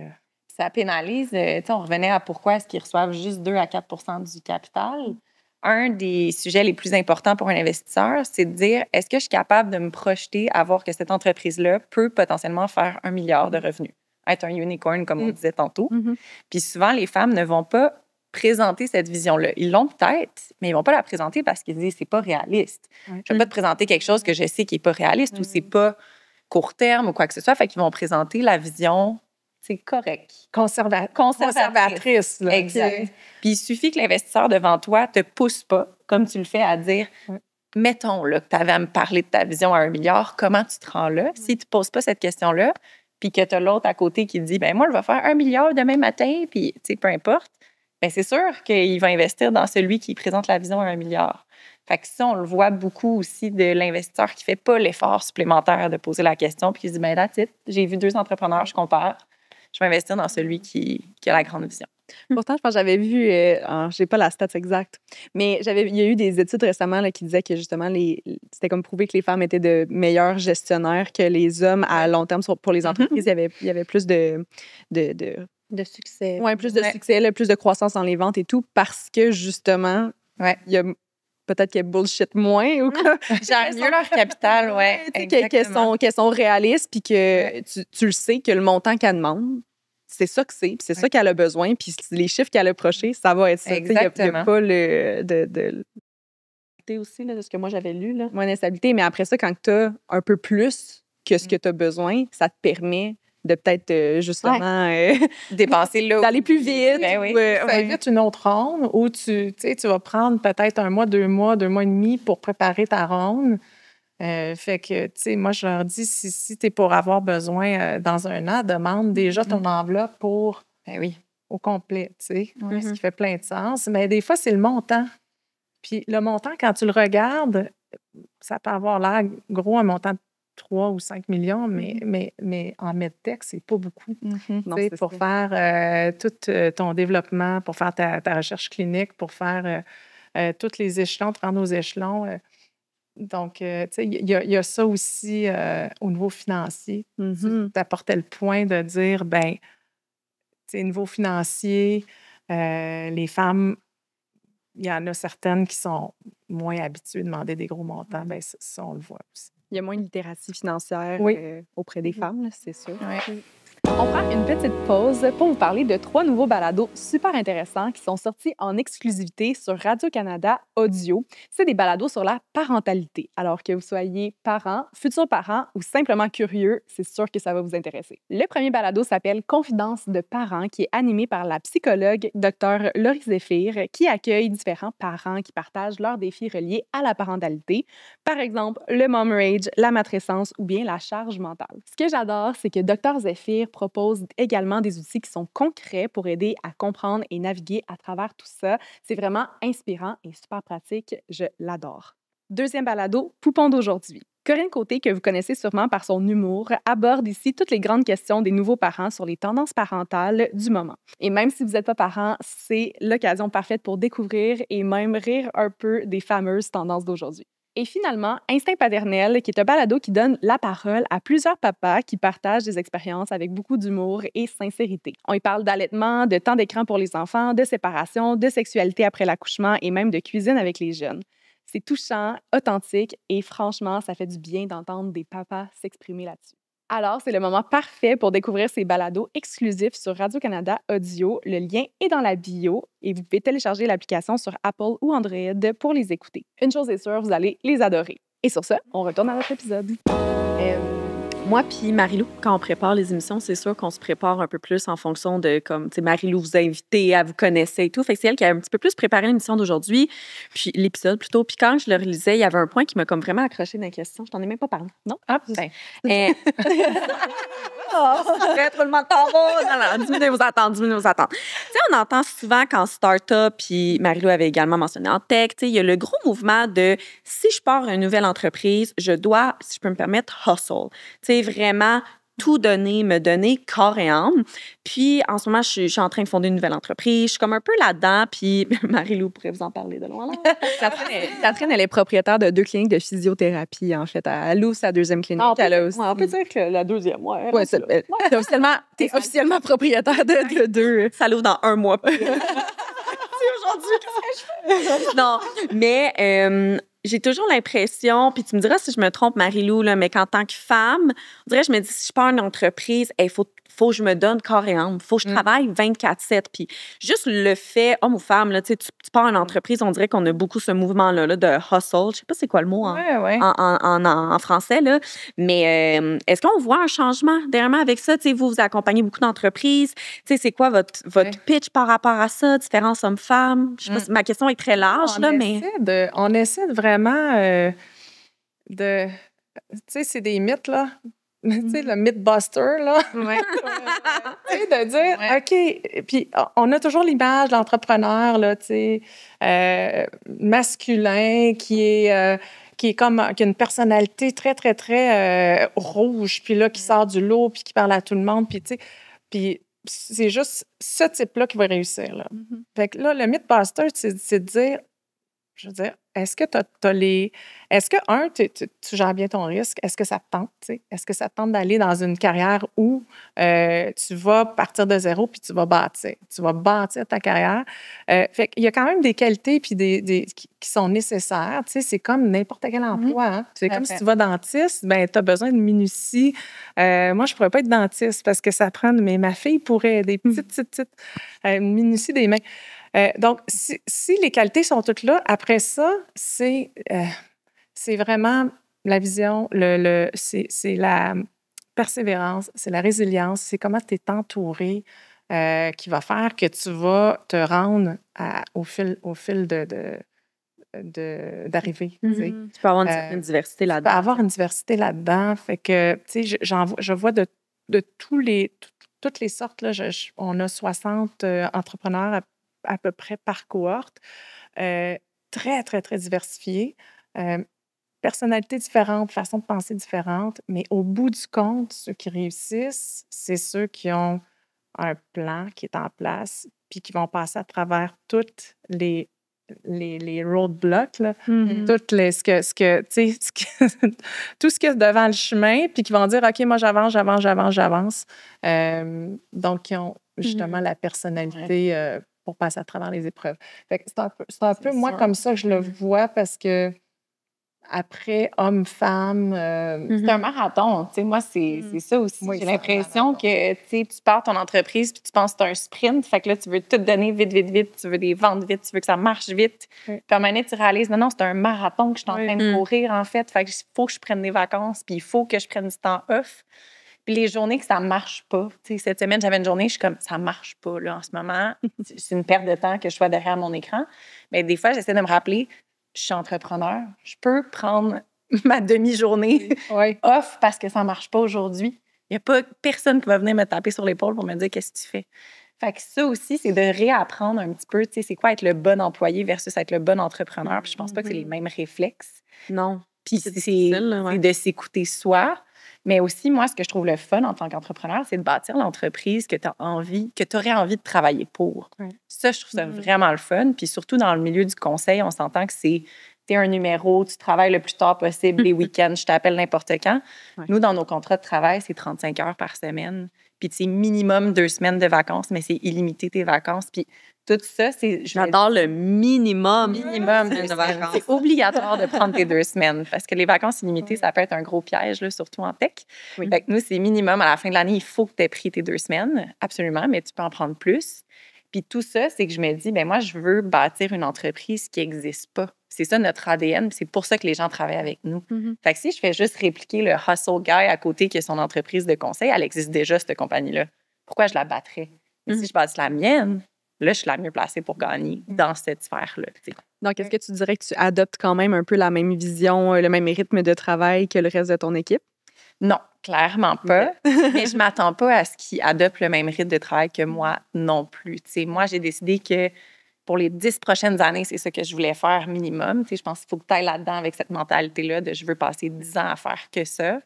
Ça pénalise. On revenait à pourquoi est-ce qu'ils reçoivent juste 2 à 4 % du capital. Un des sujets les plus importants pour un investisseur, c'est de dire, est-ce que je suis capable de me projeter à voir que cette entreprise-là peut potentiellement faire 1 milliard de revenus, être un unicorn, comme on disait tantôt. Puis souvent, les femmes ne vont pas présenter cette vision-là. Ils l'ont peut-être, mais ils ne vont pas la présenter parce qu'ils disent, c'est pas réaliste. Je ne vais pas te présenter quelque chose que je sais qui n'est pas réaliste ou c'est pas court terme ou quoi que ce soit. Fait qu'ils vont présenter la vision... C'est correct. Conservatrice. Là. Exact. Puis il suffit que l'investisseur devant toi te pousse pas, comme tu le fais, à dire mettons là, que tu avais à me parler de ta vision à 1 milliard, comment tu te rends là? Si tu ne poses pas cette question-là, puis que tu as l'autre à côté qui dit ben moi, je vais faire 1 milliard demain matin, puis peu importe, ben c'est sûr qu'il va investir dans celui qui présente la vision à 1 milliard. Fait que ça, on le voit beaucoup aussi de l'investisseur qui ne fait pas l'effort supplémentaire de poser la question, puis qui se dit ben that's it, j'ai vu 2 entrepreneurs, je compare. Je vais investir dans celui qui a la grande vision. Pourtant, je pense que j'avais vu, je n'ai pas la stat exacte, mais il y a eu des études récemment là, qui disaient que justement, c'était comme prouvé que les femmes étaient de meilleurs gestionnaires que les hommes à long terme pour les entreprises. Il y avait plus de succès. Oui, plus de succès, là, plus de croissance dans les ventes et tout, parce que justement, il y a peut-être qu'elles bullshit moins ou quoi. Gèrent mieux leur capital, qu'elles sont réalistes, puis que tu le sais que le montant qu'elle demande, c'est ça que c'est, puis c'est ça qu'elle a besoin, puis les chiffres qu'elle a approchés, ça va être ça. Exactement. Il n'y a pas de aussi, là, de ce que moi j'avais lu. Là. Moins d'instabilité, mais après ça, quand tu as un peu plus que ce que tu as besoin, ça te permet de peut-être justement dépenser là. D'aller plus vite. Ben oui. Ça évite une autre ronde où tu vas prendre peut-être 1 mois, 2 mois, 2 mois et demi pour préparer ta ronde. Fait que, tu sais, moi, je leur dis, si tu es pour avoir besoin dans 1 an, demande déjà ton enveloppe pour au complet, tu sais, ce qui fait plein de sens. Mais des fois, c'est le montant. Puis le montant, quand tu le regardes, ça peut avoir l'air gros, un montant de 3 ou 5 millions, mais en medtech, c'est pas beaucoup. Non, pour faire tout ton développement, pour faire ta recherche clinique, pour faire tous les échelons, 32 échelons. Donc, tu sais, il y a ça aussi au niveau financier. Tu apportais le point de dire, ben, tu sais, niveau financier, les femmes, il y en a certaines qui sont moins habituées de demander des gros montants. Ben, ça, on le voit aussi. Il y a moins de littératie financière auprès des femmes, là, c'est sûr. Oui. On prend une petite pause pour vous parler de 3 nouveaux balados super intéressants qui sont sortis en exclusivité sur Radio-Canada Audio. C'est des balados sur la parentalité. Alors que vous soyez parents, futurs parents ou simplement curieux, c'est sûr que ça va vous intéresser. Le premier balado s'appelle Confidences de parents, qui est animé par la psychologue Dr. Laurie Zéphir, qui accueille différents parents qui partagent leurs défis reliés à la parentalité. Par exemple, le mom rage, la matrescence ou bien la charge mentale. Ce que j'adore, c'est que Dr. Zéphir propose également des outils qui sont concrets pour aider à comprendre et naviguer à travers tout ça. C'est vraiment inspirant et super pratique. Je l'adore. Deuxième balado, Poupon d'aujourd'hui. Corinne Côté, que vous connaissez sûrement par son humour, aborde ici toutes les grandes questions des nouveaux parents sur les tendances parentales du moment. Et même si vous n'êtes pas parent, c'est l'occasion parfaite pour découvrir et même rire un peu des fameuses tendances d'aujourd'hui. Et finalement, Instinct paternel, qui est un balado qui donne la parole à plusieurs papas qui partagent des expériences avec beaucoup d'humour et sincérité. On y parle d'allaitement, de temps d'écran pour les enfants, de séparation, de sexualité après l'accouchement et même de cuisine avec les jeunes. C'est touchant, authentique et franchement, ça fait du bien d'entendre des papas s'exprimer là-dessus. Alors, c'est le moment parfait pour découvrir ces balados exclusifs sur Radio-Canada Audio. Le lien est dans la bio et vous pouvez télécharger l'application sur Apple ou Android pour les écouter. Une chose est sûre, vous allez les adorer. Et sur ce, on retourne à notre épisode. Moi puis Marie-Lou, quand on prépare les émissions, c'est sûr qu'on se prépare un peu plus en fonction de, comme, tu sais, Marie-Lou vous a invité, elle vous connaissait et tout. Fait que c'est elle qui a un petit peu plus préparé l'émission d'aujourd'hui, puis l'épisode plutôt. Puis quand je le relisais, il y avait un point qui m'a comme vraiment accroché dans la question. Je t'en ai même pas parlé, non? Ah, ben. Trop le monde non, diminuez vos attentes. Tu sais, on entend souvent qu'en start-up, puis Marie-Lou avait également mentionné en tech, tu sais, il y a le gros mouvement de si je pars une nouvelle entreprise, je dois, si je peux me permettre, hustle. Tu sais, vraiment tout donner, me donner corps et âme. Puis, en ce moment, je suis en train de fonder une nouvelle entreprise. Je suis comme un peu là-dedans. Puis, Marie-Lou pourrait vous en parler de loin. Catherine, elle est propriétaire de 2 cliniques de physiothérapie, en fait. Elle ouvre sa 2e clinique. Elle a aussi... on peut dire que la 2e, ouais. Ouais, t'es officiellement propriétaire de 2. Ça l'ouvre dans 1 mois. Aujourd'hui, qu'est-ce que je fais? Non, mais j'ai toujours l'impression, puis tu me diras si je me trompe, Marie-Lou, là, mais qu'en tant que femme, on dirait, je me dis, si je pars une entreprise, il faut que je me donne corps et âme. Il faut que je travaille 24/7. Puis juste le fait, homme ou femme, là, tu pars une entreprise, on dirait qu'on a beaucoup ce mouvement-là là, de hustle. Je sais pas c'est quoi le mot en français, là. Mais est-ce qu'on voit un changement dernièrement avec ça? T'sais, vous accompagnez beaucoup d'entreprises. C'est quoi votre pitch par rapport à ça? Différence homme-femme? Je sais pas si ma question est très large, on essaie de vraiment tu sais, c'est des mythes, là. Tu sais, le mythbuster, là. Ouais. Tu sais, de dire, OK, puis on a toujours l'image de l'entrepreneur, là, tu sais, masculin, qui est comme, qui a une personnalité très, très, très rouge, puis là, qui sort du lot, puis qui parle à tout le monde, puis tu sais, puis c'est juste ce type-là qui va réussir, là. Fait que là, le mythbuster, c'est de dire, je veux dire, est-ce que Est-ce que, tu gères bien ton risque? Est-ce que ça te tente? T'sais? Est-ce que ça te tente d'aller dans une carrière où tu vas partir de zéro puis tu vas bâtir? Tu vas bâtir ta carrière. Fait qu'il y a quand même des qualités puis qui sont nécessaires. T'sais, c'est comme n'importe quel emploi. Hein? C'est comme si tu vas dentiste, ben tu as besoin de minutie. Moi, je pourrais pas être dentiste parce que ça prend... Mais ma fille pourrait des petites minutie des mains. Donc, si les qualités sont toutes là, après ça, c'est vraiment la vision, c'est la persévérance, c'est la résilience, c'est comment tu es entouré qui va faire que tu vas te rendre au fil d'arriver. Tu peux avoir une certaine diversité là-dedans. Tu peux avoir une diversité là-dedans. Fait que, tu sais, je vois de toutes les sortes. Là, on a 60 entrepreneurs à peu près par cohorte, très, très, très diversifiés, personnalités différentes, façons de penser différentes, mais au bout du compte, ceux qui réussissent, c'est ceux qui ont un plan qui est en place, puis qui vont passer à travers toutes les roadblocks, là, toutes les, tout ce qu'il y a devant le chemin, puis qui vont dire, OK, moi, j'avance. Donc, qui ont justement la personnalité pour passer à travers les épreuves. Fait que c'est un peu moi, comme ça que je le vois, parce que après, homme-femme... C'est un marathon. Tu sais, moi, c'est ça aussi. Oui, j'ai l'impression que tu pars ton entreprise puis tu penses que c'est un sprint. Fait que là, tu veux tout donner vite. Tu veux des ventes vite. Tu veux que ça marche vite. Puis à un moment donné, tu réalises, non, c'est un marathon que je suis en train de courir, en fait. Fait que faut que je prenne des vacances puis il faut que je prenne du temps off. Puis les journées que ça marche pas, tu sais, cette semaine, j'avais une journée, je suis comme, ça marche pas, là, en ce moment. C'est une perte de temps que je sois derrière mon écran. Mais des fois, j'essaie de me rappeler, je suis entrepreneur, je peux prendre ma demi-journée off parce que ça marche pas aujourd'hui. Il n'y a pas personne qui va venir me taper sur l'épaule pour me dire qu'est-ce que tu fais. Fait que ça aussi, c'est de réapprendre un petit peu, tu sais, c'est quoi être le bon employé versus être le bon entrepreneur. Puis je pense pas que c'est les mêmes réflexes. Non. Puis c'est de s'écouter soi. Mais aussi, moi, ce que je trouve le fun en tant qu'entrepreneur, c'est de bâtir l'entreprise que tu aurais envie de travailler pour. Ouais. Ça, je trouve ça vraiment le fun. Puis surtout dans le milieu du conseil, on s'entend que t'es un numéro, tu travailles le plus tard possible les week-ends, je t'appelle n'importe quand. Ouais. Nous, dans nos contrats de travail, c'est 35 heures par semaine. Puis c'est minimum 2 semaines de vacances, mais c'est illimité tes vacances. Puis tout ça, c'est... J'adore le minimum. De vacances. C'est obligatoire de prendre tes 2 semaines parce que les vacances illimitées, ça peut être un gros piège, là, surtout en tech. Oui. Fait que nous, c'est minimum. À la fin de l'année, il faut que tu aies pris tes 2 semaines, absolument, mais tu peux en prendre plus. Puis tout ça, c'est que je me dis, bien, moi, je veux bâtir une entreprise qui n'existe pas. C'est ça notre ADN, c'est pour ça que les gens travaillent avec nous. Fait que si je fais juste répliquer le hustle guy à côté qui a son entreprise de conseil, elle existe déjà, cette compagnie-là. Pourquoi je la battrais? Mais si je bâtis la mienne, là, je suis la mieux placée pour gagner dans cette sphère-là. T'sais. Donc, est-ce que tu dirais que tu adoptes quand même un peu la même vision, le même rythme de travail que le reste de ton équipe? Non, clairement pas. Mais je m'attends pas à ce qu'ils adoptent le même rythme de travail que moi non plus. T'sais, moi, j'ai décidé que pour les 10 prochaines années, c'est ça que je voulais faire minimum. T'sais, je pense qu'il faut que tu ailles là-dedans avec cette mentalité-là de je veux passer 10 ans à faire que ça.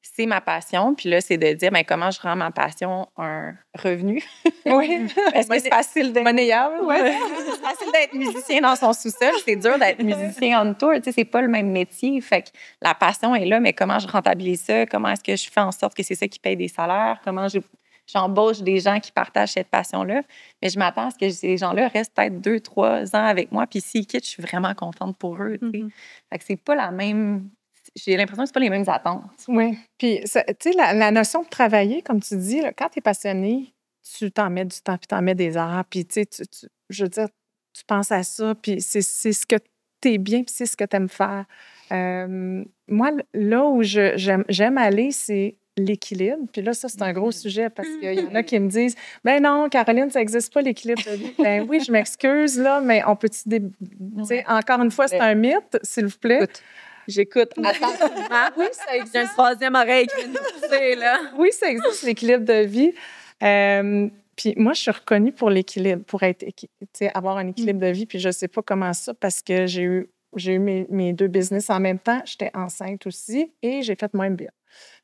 C'est ma passion. Puis là, c'est de dire bien, comment je rends ma passion un revenu. Oui. Est-ce que c'est facile d'être... Monnayable. Ouais. C'est facile d'être musicien dans son sous-sol. C'est dur d'être musicien on tour. Tu sais, c'est pas le même métier. Fait que la passion est là, mais comment je rentabilise ça? Comment est-ce que je fais en sorte que c'est ça qui paye des salaires? Comment j'embauche des gens qui partagent cette passion-là? Mais je m'attends à ce que ces gens-là restent peut-être 2-3 ans avec moi. Puis s'ils quittent, je suis vraiment contente pour eux. Tu sais. Fait que c'est pas la même... J'ai l'impression que c'est pas les mêmes attentes. Oui. Puis, tu sais, la notion de travailler, comme tu dis, là, quand tu es passionné, tu t'en mets du temps, puis tu en mets des heures, puis, tu sais, je veux dire, tu penses à ça, puis c'est ce que tu es bien, puis c'est ce que tu aimes faire. Moi, là où j'aime aller, c'est l'équilibre. Puis là, ça, c'est un gros sujet parce qu'il y en a qui me disent « Ben non, Caroline, ça n'existe pas, l'équilibre de vie. » Ben oui, je m'excuse, là, mais on peut-tu... Tu sais, encore une fois, c'est un mythe, s'il vous plaît. J'écoute attentivement. Oui, ça existe. J'ai une troisième oreille qui vient de pousser, là. Oui, ça existe, l'équilibre de vie. Puis moi, je suis reconnue pour l'équilibre, pour avoir un équilibre de vie. Puis je ne sais pas comment ça, parce que j'ai eu mes 2 business en même temps. J'étais enceinte aussi et j'ai fait mon MBA.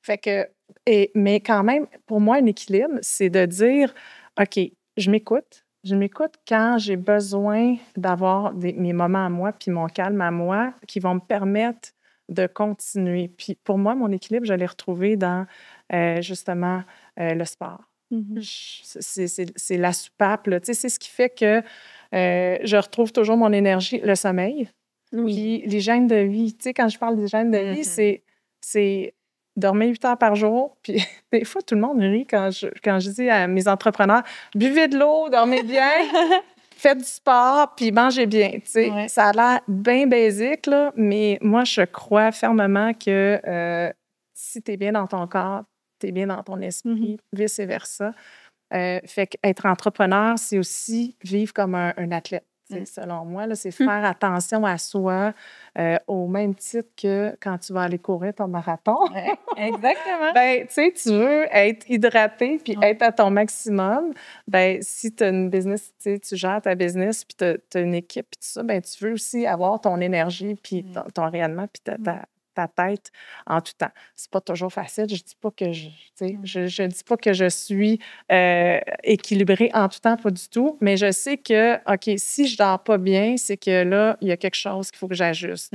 Fait que, mais quand même, pour moi, un équilibre, c'est de dire, OK, je m'écoute. Je m'écoute quand j'ai besoin d'avoir mes moments à moi puis mon calme à moi qui vont me permettre de continuer. Puis pour moi, mon équilibre, je l'ai retrouvé dans justement le sport. C'est la soupape, là. Tu sais, c'est ce qui fait que je retrouve toujours mon énergie, le sommeil. Puis l'hygiène de vie. Tu sais, quand je parle d'hygiène de vie, c'est dormir 8 heures par jour. Puis des fois, tout le monde rit quand je dis à mes entrepreneurs, buvez de l'eau, dormez bien. Faites du sport, puis mangez bien. Tu sais. Ouais. Ça a l'air bien basique, là, mais moi, je crois fermement que si tu es bien dans ton corps, tu es bien dans ton esprit, vice-versa. Fait qu'être entrepreneur, c'est aussi vivre comme un athlète. Selon moi, là, c'est faire attention à soi au même titre que quand tu vas aller courir ton marathon. Ouais, exactement. Ben, tu sais, tu veux être hydraté puis être à ton maximum. Ben, si tu as une business, tu gères ta business puis tu as une équipe puis tout ça, ben, tu veux aussi avoir ton énergie puis ton rayonnement puis ta tête en tout temps. C'est pas toujours facile. Je dis pas que je dis pas que je suis équilibrée en tout temps, pas du tout, mais je sais que, OK, si je dors pas bien, c'est que là, il y a quelque chose qu'il faut que j'ajuste.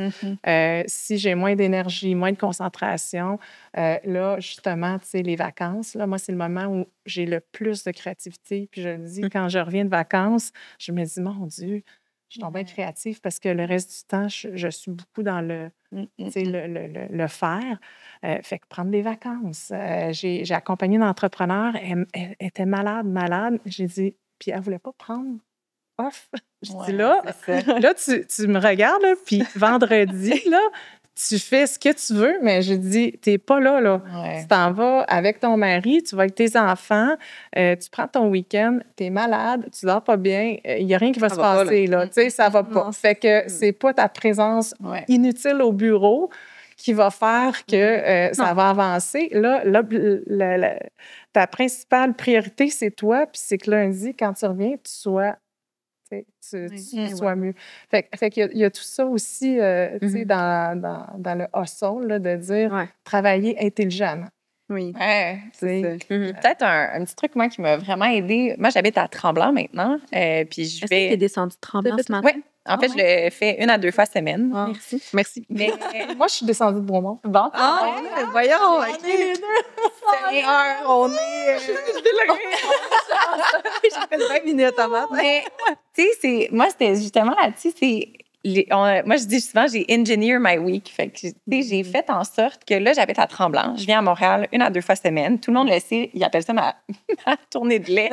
Si j'ai moins d'énergie, moins de concentration, là, justement, tu sais, les vacances, là, moi, c'est le moment où j'ai le plus de créativité. Puis je le dis, quand je reviens de vacances, je me dis, mon Dieu, je suis bien créative parce que le reste du temps, je suis beaucoup dans le faire. Fait que prendre des vacances. J'ai accompagné une entrepreneur, elle était malade. J'ai dit, puis elle ne voulait pas prendre off. Je dis là tu me regardes, là, puis vendredi, là, tu fais ce que tu veux, mais je dis, t'es pas là. Ouais. Tu t'en vas avec ton mari, tu vas avec tes enfants, tu prends ton week-end, t'es malade, tu dors pas bien, il n'y a rien qui va se passer, là. Tu sais, ça va pas. Fait que c'est pas ta présence inutile au bureau qui va faire que ça va avancer. Là, ta principale priorité, c'est toi, puis c'est que lundi, quand tu reviens, tu sois mieux. Fait qu'il y a tout ça aussi, tu sais, dans le hustle, là, de dire travailler intelligemment. Oui. Ouais, C'est ça. peut-être un petit truc, moi, qui m'a vraiment aidée. Moi, j'habite à Tremblant maintenant. Puis je Est-ce que tu es descendu de Tremblant ce matin? Oui. En fait, je le fais 1 à 2 fois semaine. Ah. Merci. Merci. Mais moi, je suis descendue de Bromont. bon, Voyons! On est les deux. On est... J'ai fait 20 minutes avant. mais, tu sais, moi, c'était justement là-dessus, moi, je dis souvent, j'ai engineer my week. Fait que, tu sais, j'ai fait en sorte que là, j'habite à Tremblant. Je viens à Montréal 1 à 2 fois semaine. Tout le monde le sait. Ils appellent ça ma tournée de lait.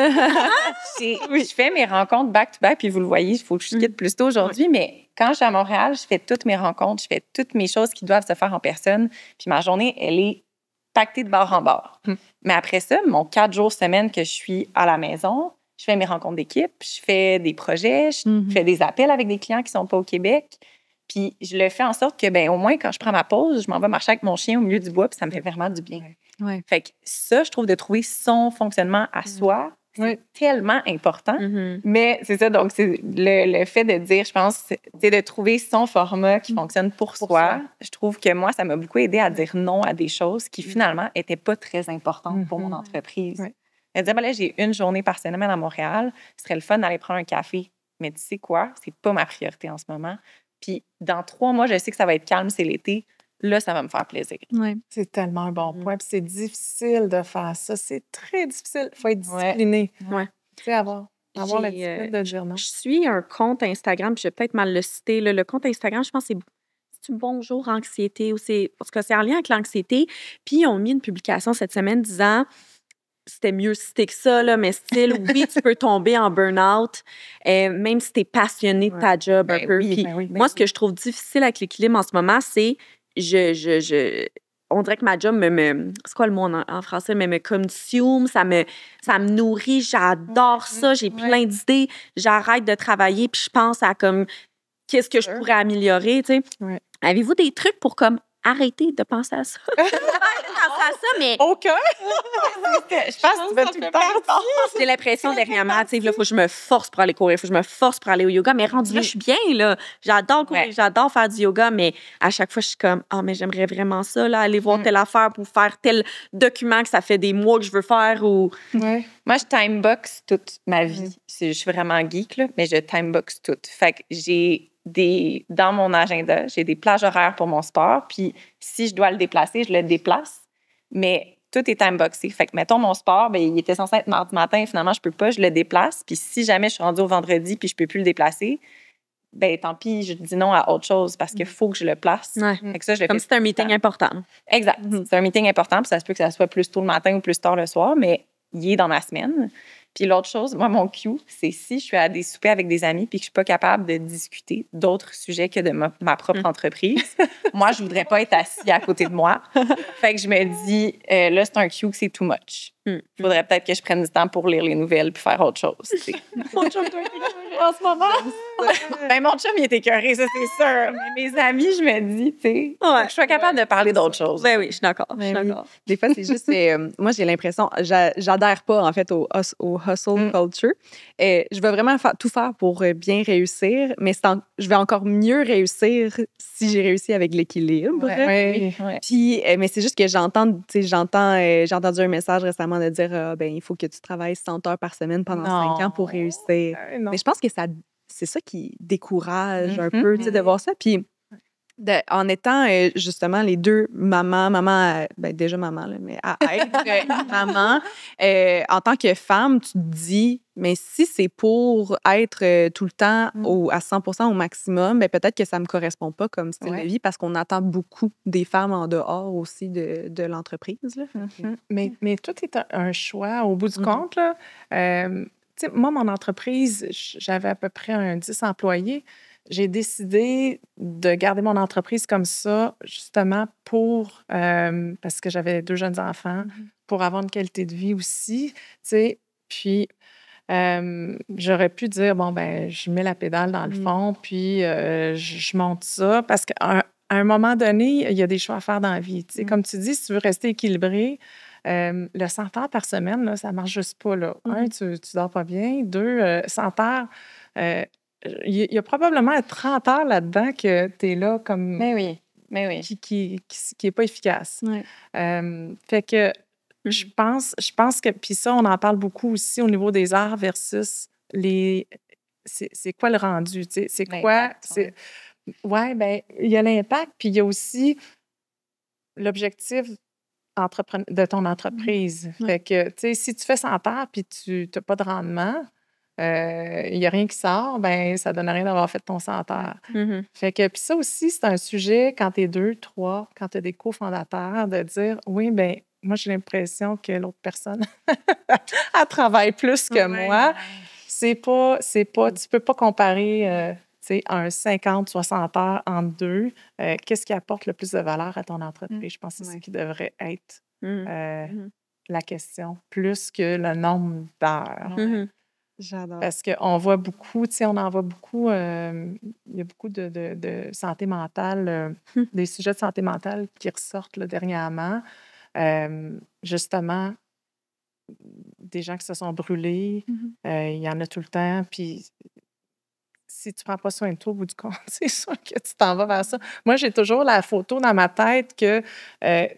Je fais mes rencontres back-to-back, puis vous le voyez, il faut que je quitte plus tôt aujourd'hui. Mais quand je suis à Montréal, je fais toutes mes rencontres, je fais toutes mes choses qui doivent se faire en personne. Puis ma journée, elle est pactée de bord en bord. Mais après ça, mon 4 jours semaine que je suis à la maison, je fais mes rencontres d'équipe, je fais des projets, je fais des appels avec des clients qui sont pas au Québec. Puis je le fais en sorte que, ben au moins, quand je prends ma pause, je m'en vais marcher avec mon chien au milieu du bois, puis ça me fait vraiment du bien. Ouais. Fait que ça, je trouve de trouver son fonctionnement à soi, c'est tellement important. Mais c'est ça, donc c'est le fait de dire, je pense, c'est de trouver son format qui fonctionne pour soi. Je trouve que moi, ça m'a beaucoup aidé à dire non à des choses qui finalement n'étaient pas très importantes pour mon entreprise. Elle disait, ben là, j'ai 1 journée par semaine à Montréal. Ce serait le fun d'aller prendre un café. Mais tu sais quoi? C'est pas ma priorité en ce moment. Puis dans 3 mois, je sais que ça va être calme, c'est l'été. Là, ça va me faire plaisir. Ouais. C'est tellement un bon point. Puis c'est difficile de faire ça. C'est très difficile. Il faut être discipliné. Ouais. Tu sais, avoir la discipline de dire non. Je suis un compte Instagram, puis je vais peut-être mal le citer. Là. Le compte Instagram, je pense que c'est Bonjour Anxiété, ou parce que c'est en lien avec l'anxiété. Puis ils ont mis une publication cette semaine disant... C'était mieux cité que ça, là, mais style, oui, tu peux tomber en burn-out, même si tu es passionné de ta job un peu. Puis moi, ce que je trouve difficile avec l'équilibre en ce moment, c'est on dirait que ma job c'est quoi le mot en français, mais me consume, ça me nourrit, j'adore ça, j'ai plein d'idées, j'arrête de travailler, puis je pense à comme qu'est-ce que je pourrais améliorer, tu sais. Avez-vous des trucs pour comme arrêter de penser à ça? Mais... Aucun! Je pense que tu vas tout le temps. J'ai l'impression dernièrement, tu sais, il faut que je me force pour aller courir, il faut que je me force pour aller au yoga, mais rendu là, je suis bien, là. J'adore courir, j'adore faire du yoga, mais à chaque fois, je suis comme, mais j'aimerais vraiment ça, là, aller voir telle affaire pour faire tel document que ça fait des mois que je veux faire ou... Moi, je timebox toute ma vie. Je suis vraiment geek, là, mais je timebox tout. Fait que dans mon agenda, j'ai des plages horaires pour mon sport, puis si je dois le déplacer, je le déplace, mais tout est timeboxé. Fait que, mettons, mon sport, ben, il était censé être mardi matin, finalement, je peux pas, je le déplace, puis si jamais je suis rendue au vendredi puis je peux plus le déplacer, ben tant pis, je dis non à autre chose parce qu'il faut que je le place. Fait que ça, je le Comme fais si c'était un meeting important. Exact. C'est un meeting important, puis ça se peut que ça soit plus tôt le matin ou plus tard le soir, mais il est dans ma semaine. Puis l'autre chose, moi, mon cue, c'est si je suis à des soupers avec des amis puis que je suis pas capable de discuter d'autres sujets que de ma propre entreprise, moi, je voudrais pas être assis à côté de moi. Fait que je me dis, là, c'est un cue que c'est too much. Il faudrait peut-être que je prenne du temps pour lire les nouvelles puis faire autre chose. Mon chum doit être écœuré en ce moment. Ben, mon chum, il est écœuré, ça, c'est sûr. Mais mes amis, je me dis, tu sais, je sois capable de parler d'autre chose. Ben oui, je suis d'accord. Des fois, c'est juste... moi, j'ai l'impression... J'adhère pas, en fait, au hustle culture. Je vais vraiment tout faire pour bien réussir, mais je vais encore mieux réussir si j'ai réussi avec l'équilibre. Puis, mais c'est juste que j'ai entendu un message récemment de dire il faut que tu travailles 100 heures par semaine pendant 5 ans pour réussir. Mais je pense que c'est ça qui décourage un peu, de voir ça. Puis, en étant justement les deux maman, déjà maman, là, mais à être maman, en tant que femme, tu te dis, mais si c'est pour être tout le temps à 100% au maximum, peut-être que ça ne me correspond pas comme style de vie parce qu'on attend beaucoup des femmes en dehors aussi de l'entreprise. Là. Mais tout est un choix au bout du compte. Là. Moi, mon entreprise, j'avais à peu près 10 employés. J'ai décidé de garder mon entreprise comme ça, justement parce que j'avais 2 jeunes enfants, pour avoir une qualité de vie aussi, tu sais. Puis, j'aurais pu dire, je mets la pédale dans le fond, puis je monte ça, parce qu'à à un moment donné, il y a des choix à faire dans la vie. Comme tu dis, si tu veux rester équilibré, le 100 heures par semaine, là, ça ne marche juste pas. Là. Un, tu dors pas bien. Deux, 100 heures, il y a probablement 30 heures là-dedans que tu es là comme... Mais oui. Qui est pas efficace. Ouais. Fait que je pense que... Puis ça, on en parle beaucoup aussi au niveau des arts versus les... C'est quoi le rendu? C'est quoi... Oui, bien, il y a l'impact, puis il y a aussi l'objectif de ton entreprise. Fait que, tu sais, si tu fais 100 heures puis tu n'as pas de rendement, il n'y a rien qui sort, ben ça ne donne rien d'avoir fait ton 100 heures. Fait que, puis ça aussi, c'est un sujet quand tu es 2, 3, quand tu as des cofondateurs, de dire, oui, ben moi, j'ai l'impression que l'autre personne, elle travaille plus que moi. C'est pas, tu peux pas comparer... un 50-60 heures entre deux, qu'est-ce qui apporte le plus de valeur à ton entreprise? Je pense que c'est ce qui devrait être la question, plus que le nombre d'heures. J'adore. Parce qu'on voit beaucoup, on en voit beaucoup, il y a beaucoup de santé mentale, des sujets de santé mentale qui ressortent là, dernièrement. Justement, des gens qui se sont brûlés, il y en a tout le temps, puis si tu ne prends pas soin de toi au bout du compte, c'est sûr que tu t'en vas vers ça. Moi, j'ai toujours la photo dans ma tête que,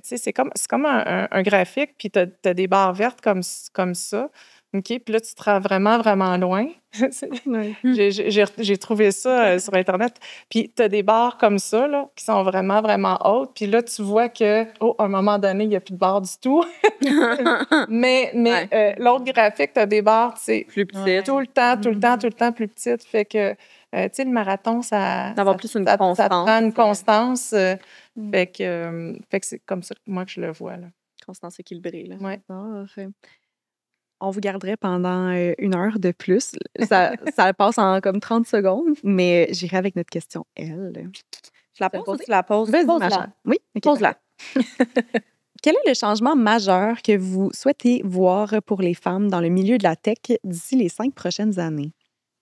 c'est comme un graphique, puis tu as des barres vertes comme ça, OK? Puis là, tu te rends vraiment, vraiment loin. J'ai trouvé ça sur Internet. Puis tu as des barres comme ça, là, qui sont vraiment, vraiment hautes. Puis là, tu vois que, à un moment donné, il n'y a plus de barres du tout. mais l'autre graphique, tu as des barres, tu sais, plus petites. tout le temps plus petites. Fait que, tu sais, le marathon, ça te prend une constance. Fait que c'est comme ça, moi, que je le vois. Là. Constance équilibrée. Là. Ouais. On vous garderait pendant 1 heure de plus. Ça passe en comme 30 secondes, mais j'irai avec notre question, elle. Je la pose ou tu la poses? Vas-y, Pose-la. ma chère. Oui? Okay, pose-la. Quel est le changement majeur que vous souhaitez voir pour les femmes dans le milieu de la tech d'ici les 5 prochaines années?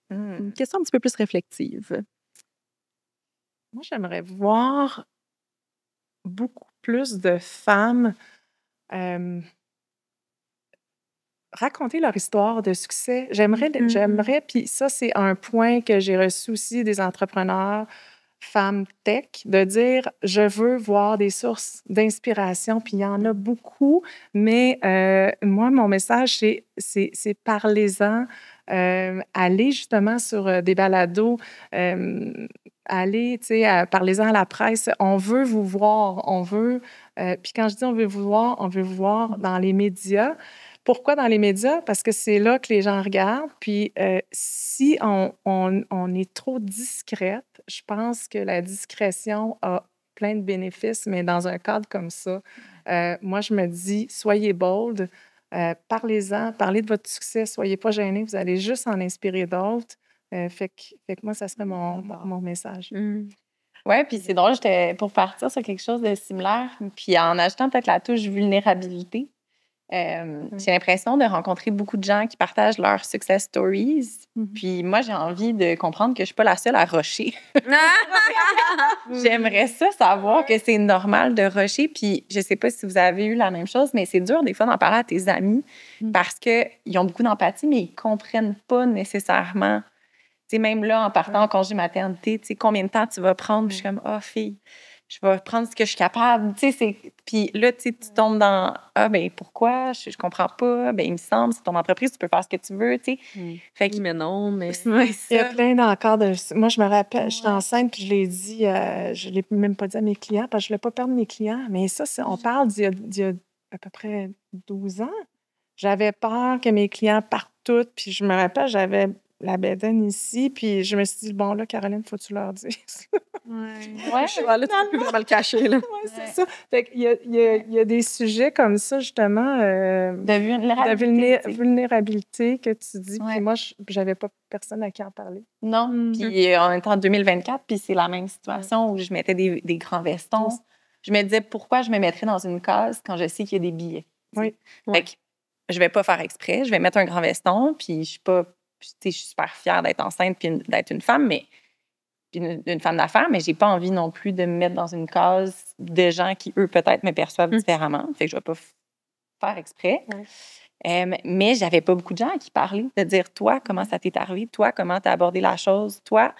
Une question un petit peu plus réflexive. Moi, j'aimerais voir beaucoup plus de femmes raconter leur histoire de succès. J'aimerais, puis ça, c'est un point que j'ai reçu aussi des entrepreneurs, femmes tech, de dire, je veux voir des sources d'inspiration, puis il y en a beaucoup, mais moi, mon message, c'est parlez-en, allez justement sur des balados, allez, tu sais, parlez-en à la presse, on veut vous voir, puis quand je dis on veut vous voir dans les médias. Pourquoi dans les médias? Parce que c'est là que les gens regardent. Puis si on est trop discrète, je pense que la discrétion a plein de bénéfices, mais dans un cadre comme ça, moi, je me dis, soyez bold, parlez-en, parlez de votre succès, soyez pas gênés, vous allez juste en inspirer d'autres. Fait que moi, ça serait mon message. Oui, puis c'est drôle, j'étais pour partir sur quelque chose de similaire, puis en ajoutant peut-être la touche vulnérabilité. J'ai l'impression de rencontrer beaucoup de gens qui partagent leurs success stories. Puis moi, j'ai envie de comprendre que je ne suis pas la seule à rusher. J'aimerais ça savoir que c'est normal de rusher. Puis je ne sais pas si vous avez eu la même chose, mais c'est dur des fois d'en parler à tes amis parce qu'ils ont beaucoup d'empathie, mais ils ne comprennent pas nécessairement. Tu sais, même là, en partant en congé maternité, tu sais, combien de temps tu vas prendre? Puis je suis comme, fille, je vais prendre ce que je suis capable. Tu sais, puis là, tu tombes dans ben pourquoi? Je comprends pas. Ben il me semble, c'est ton entreprise, tu peux faire ce que tu veux, tu sais. Fait que, mais non, mais... Il y a plein encore de... Moi, je me rappelle, je suis enceinte, puis je l'ai dit, je l'ai même pas dit à mes clients, parce que je voulais pas perdre mes clients. Mais ça, on parle d'il y a à peu près 12 ans. J'avais peur que mes clients partent toutes, puis je me rappelle, j'avais la bédaine ici, puis je me suis dit, bon, là, Caroline, faut que tu leur dises. Là, tu peux plus vraiment le cacher, là. Oui, c'est ça. Fait qu'il y a des sujets comme ça, justement, de vulnérabilité que tu dis. Puis moi, j'avais pas personne à qui en parler. Non. Puis on est en 2024, puis c'est la même situation où je mettais des grands vestons. Je me disais, pourquoi je me mettrais dans une case quand je sais qu'il y a des billets? Oui. Fait que je vais pas faire exprès, je vais mettre un grand veston, puis je suis super fière d'être enceinte puis d'être une femme, mais puis d'une femme d'affaires, mais j'ai pas envie non plus de me mettre dans une case de gens qui, eux, peut-être me perçoivent différemment. Fait que je vais pas faire exprès. Mais j'avais pas beaucoup de gens à qui parler, de dire, toi, comment ça t'est arrivé? Toi, comment t'as abordé la chose? Toi,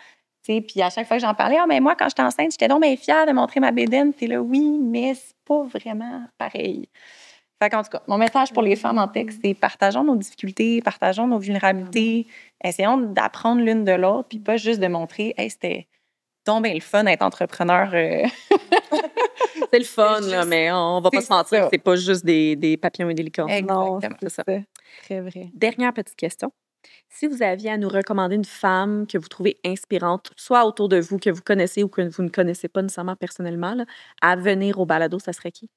tu sais, puis à chaque fois que j'en parlais, mais moi, quand j'étais enceinte, j'étais donc bien fière de montrer ma bédaine. T'es là, oui, mais c'est pas vraiment pareil. Fait qu'en tout cas, mon message pour les femmes en texte, c'est partageons nos difficultés, partageons nos vulnérabilités, essayons d'apprendre l'une de l'autre, puis pas juste de montrer, hey, c'était donc bien le fun d'être entrepreneur. C'est le fun, là, mais on va pas se mentir que c'est pas juste des papillons et des licornes. Exactement. Non, c'est ça. Très vrai. Dernière petite question. Si vous aviez à nous recommander une femme que vous trouvez inspirante, soit autour de vous, que vous connaissez ou que vous ne connaissez pas nécessairement personnellement, là, à venir au balado, ça serait qui?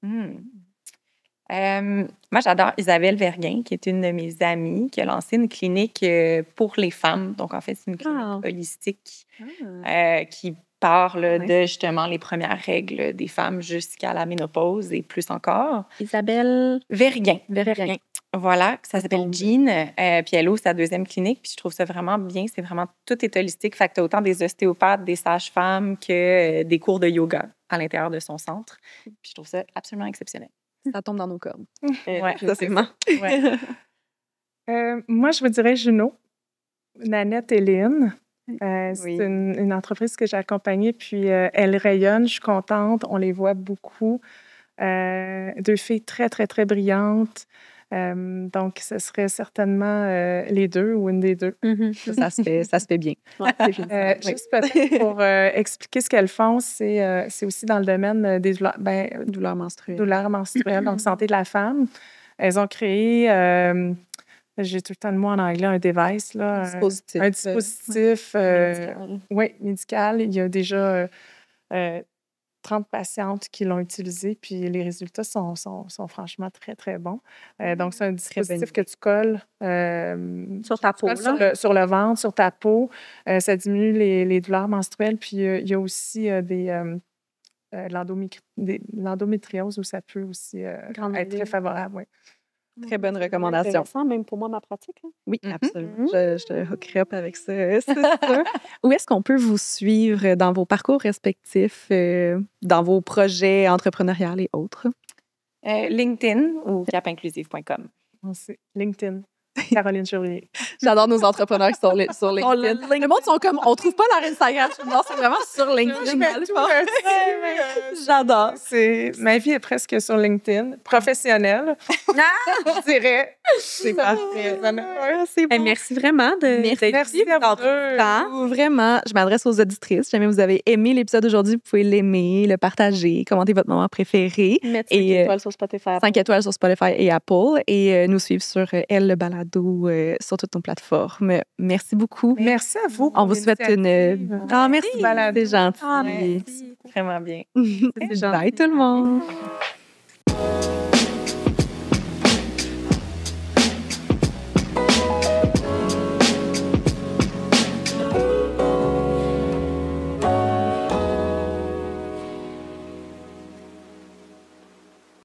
Moi, j'adore Isabelle Verguin, qui est une de mes amies, qui a lancé une clinique pour les femmes. Donc, en fait, c'est une clinique holistique qui parle de, justement, les premières règles des femmes jusqu'à la ménopause et plus encore. Isabelle Verguin. Verguin. Voilà, ça s'appelle Jean. Puis elle ouvre sa deuxième clinique. Puis je trouve ça vraiment bien. C'est vraiment, tout est holistique. Fait que tu as autant des ostéopathes, des sages-femmes que des cours de yoga à l'intérieur de son centre. Puis je trouve ça absolument exceptionnel. Ça tombe dans nos cordes. Ouais, Effectivement. Ouais. Moi, je vous dirais Juno, Nanette et Lynn. C'est une entreprise que j'ai accompagnée, puis elle rayonne, je suis contente, on les voit beaucoup. Deux filles très, très, très brillantes. Donc, ce serait certainement les deux ou une des deux. Ça se fait bien. Juste peut-être pour expliquer ce qu'elles font, c'est aussi dans le domaine des Douleurs menstruelles. douleurs menstruelles, donc santé de la femme. Elles ont créé, j'ai tout le temps le mot en anglais, un device, là, Dispositif. un dispositif médical. Il y a déjà 30 patientes qui l'ont utilisé, puis les résultats sont franchement très, très bons. Donc, c'est un dispositif que tu colles Sur ta peau, là. sur le ventre, sur ta peau. Ça diminue les douleurs menstruelles. Puis, il y a aussi l'endométriose où ça peut aussi être très favorable. Oui. Très bonne recommandation. Intéressant, même pour moi, ma pratique. Hein? Oui, absolument. Je te hookerai up avec ça, c'est sûr. Où est-ce qu'on peut vous suivre dans vos parcours respectifs, dans vos projets entrepreneuriaux et autres? LinkedIn ou capinclusive.com. C'est LinkedIn. Caroline Chevrier. J'adore nos entrepreneurs qui sont sur LinkedIn. Le monde sont comme, on trouve pas leur Instagram. Non, c'est vraiment sur LinkedIn. J'adore. Ma vie est presque sur LinkedIn. Professionnelle. Je dirais. C'est parfait. C'est bon. Merci vraiment Merci à vous. Vraiment, je m'adresse aux auditrices. Si jamais vous avez aimé l'épisode d'aujourd'hui, vous pouvez l'aimer, le partager, commenter votre moment préféré. Mettre 5 étoiles sur Spotify. 5 étoiles sur Spotify et Apple. Et nous suivre sur Elle, le balado, sur toutes nos plateformes. Merci beaucoup. Merci à vous. On vous souhaite une... Ah, merci. Balado. C'est gentil. Merci. Vraiment bien. Bye tout le monde.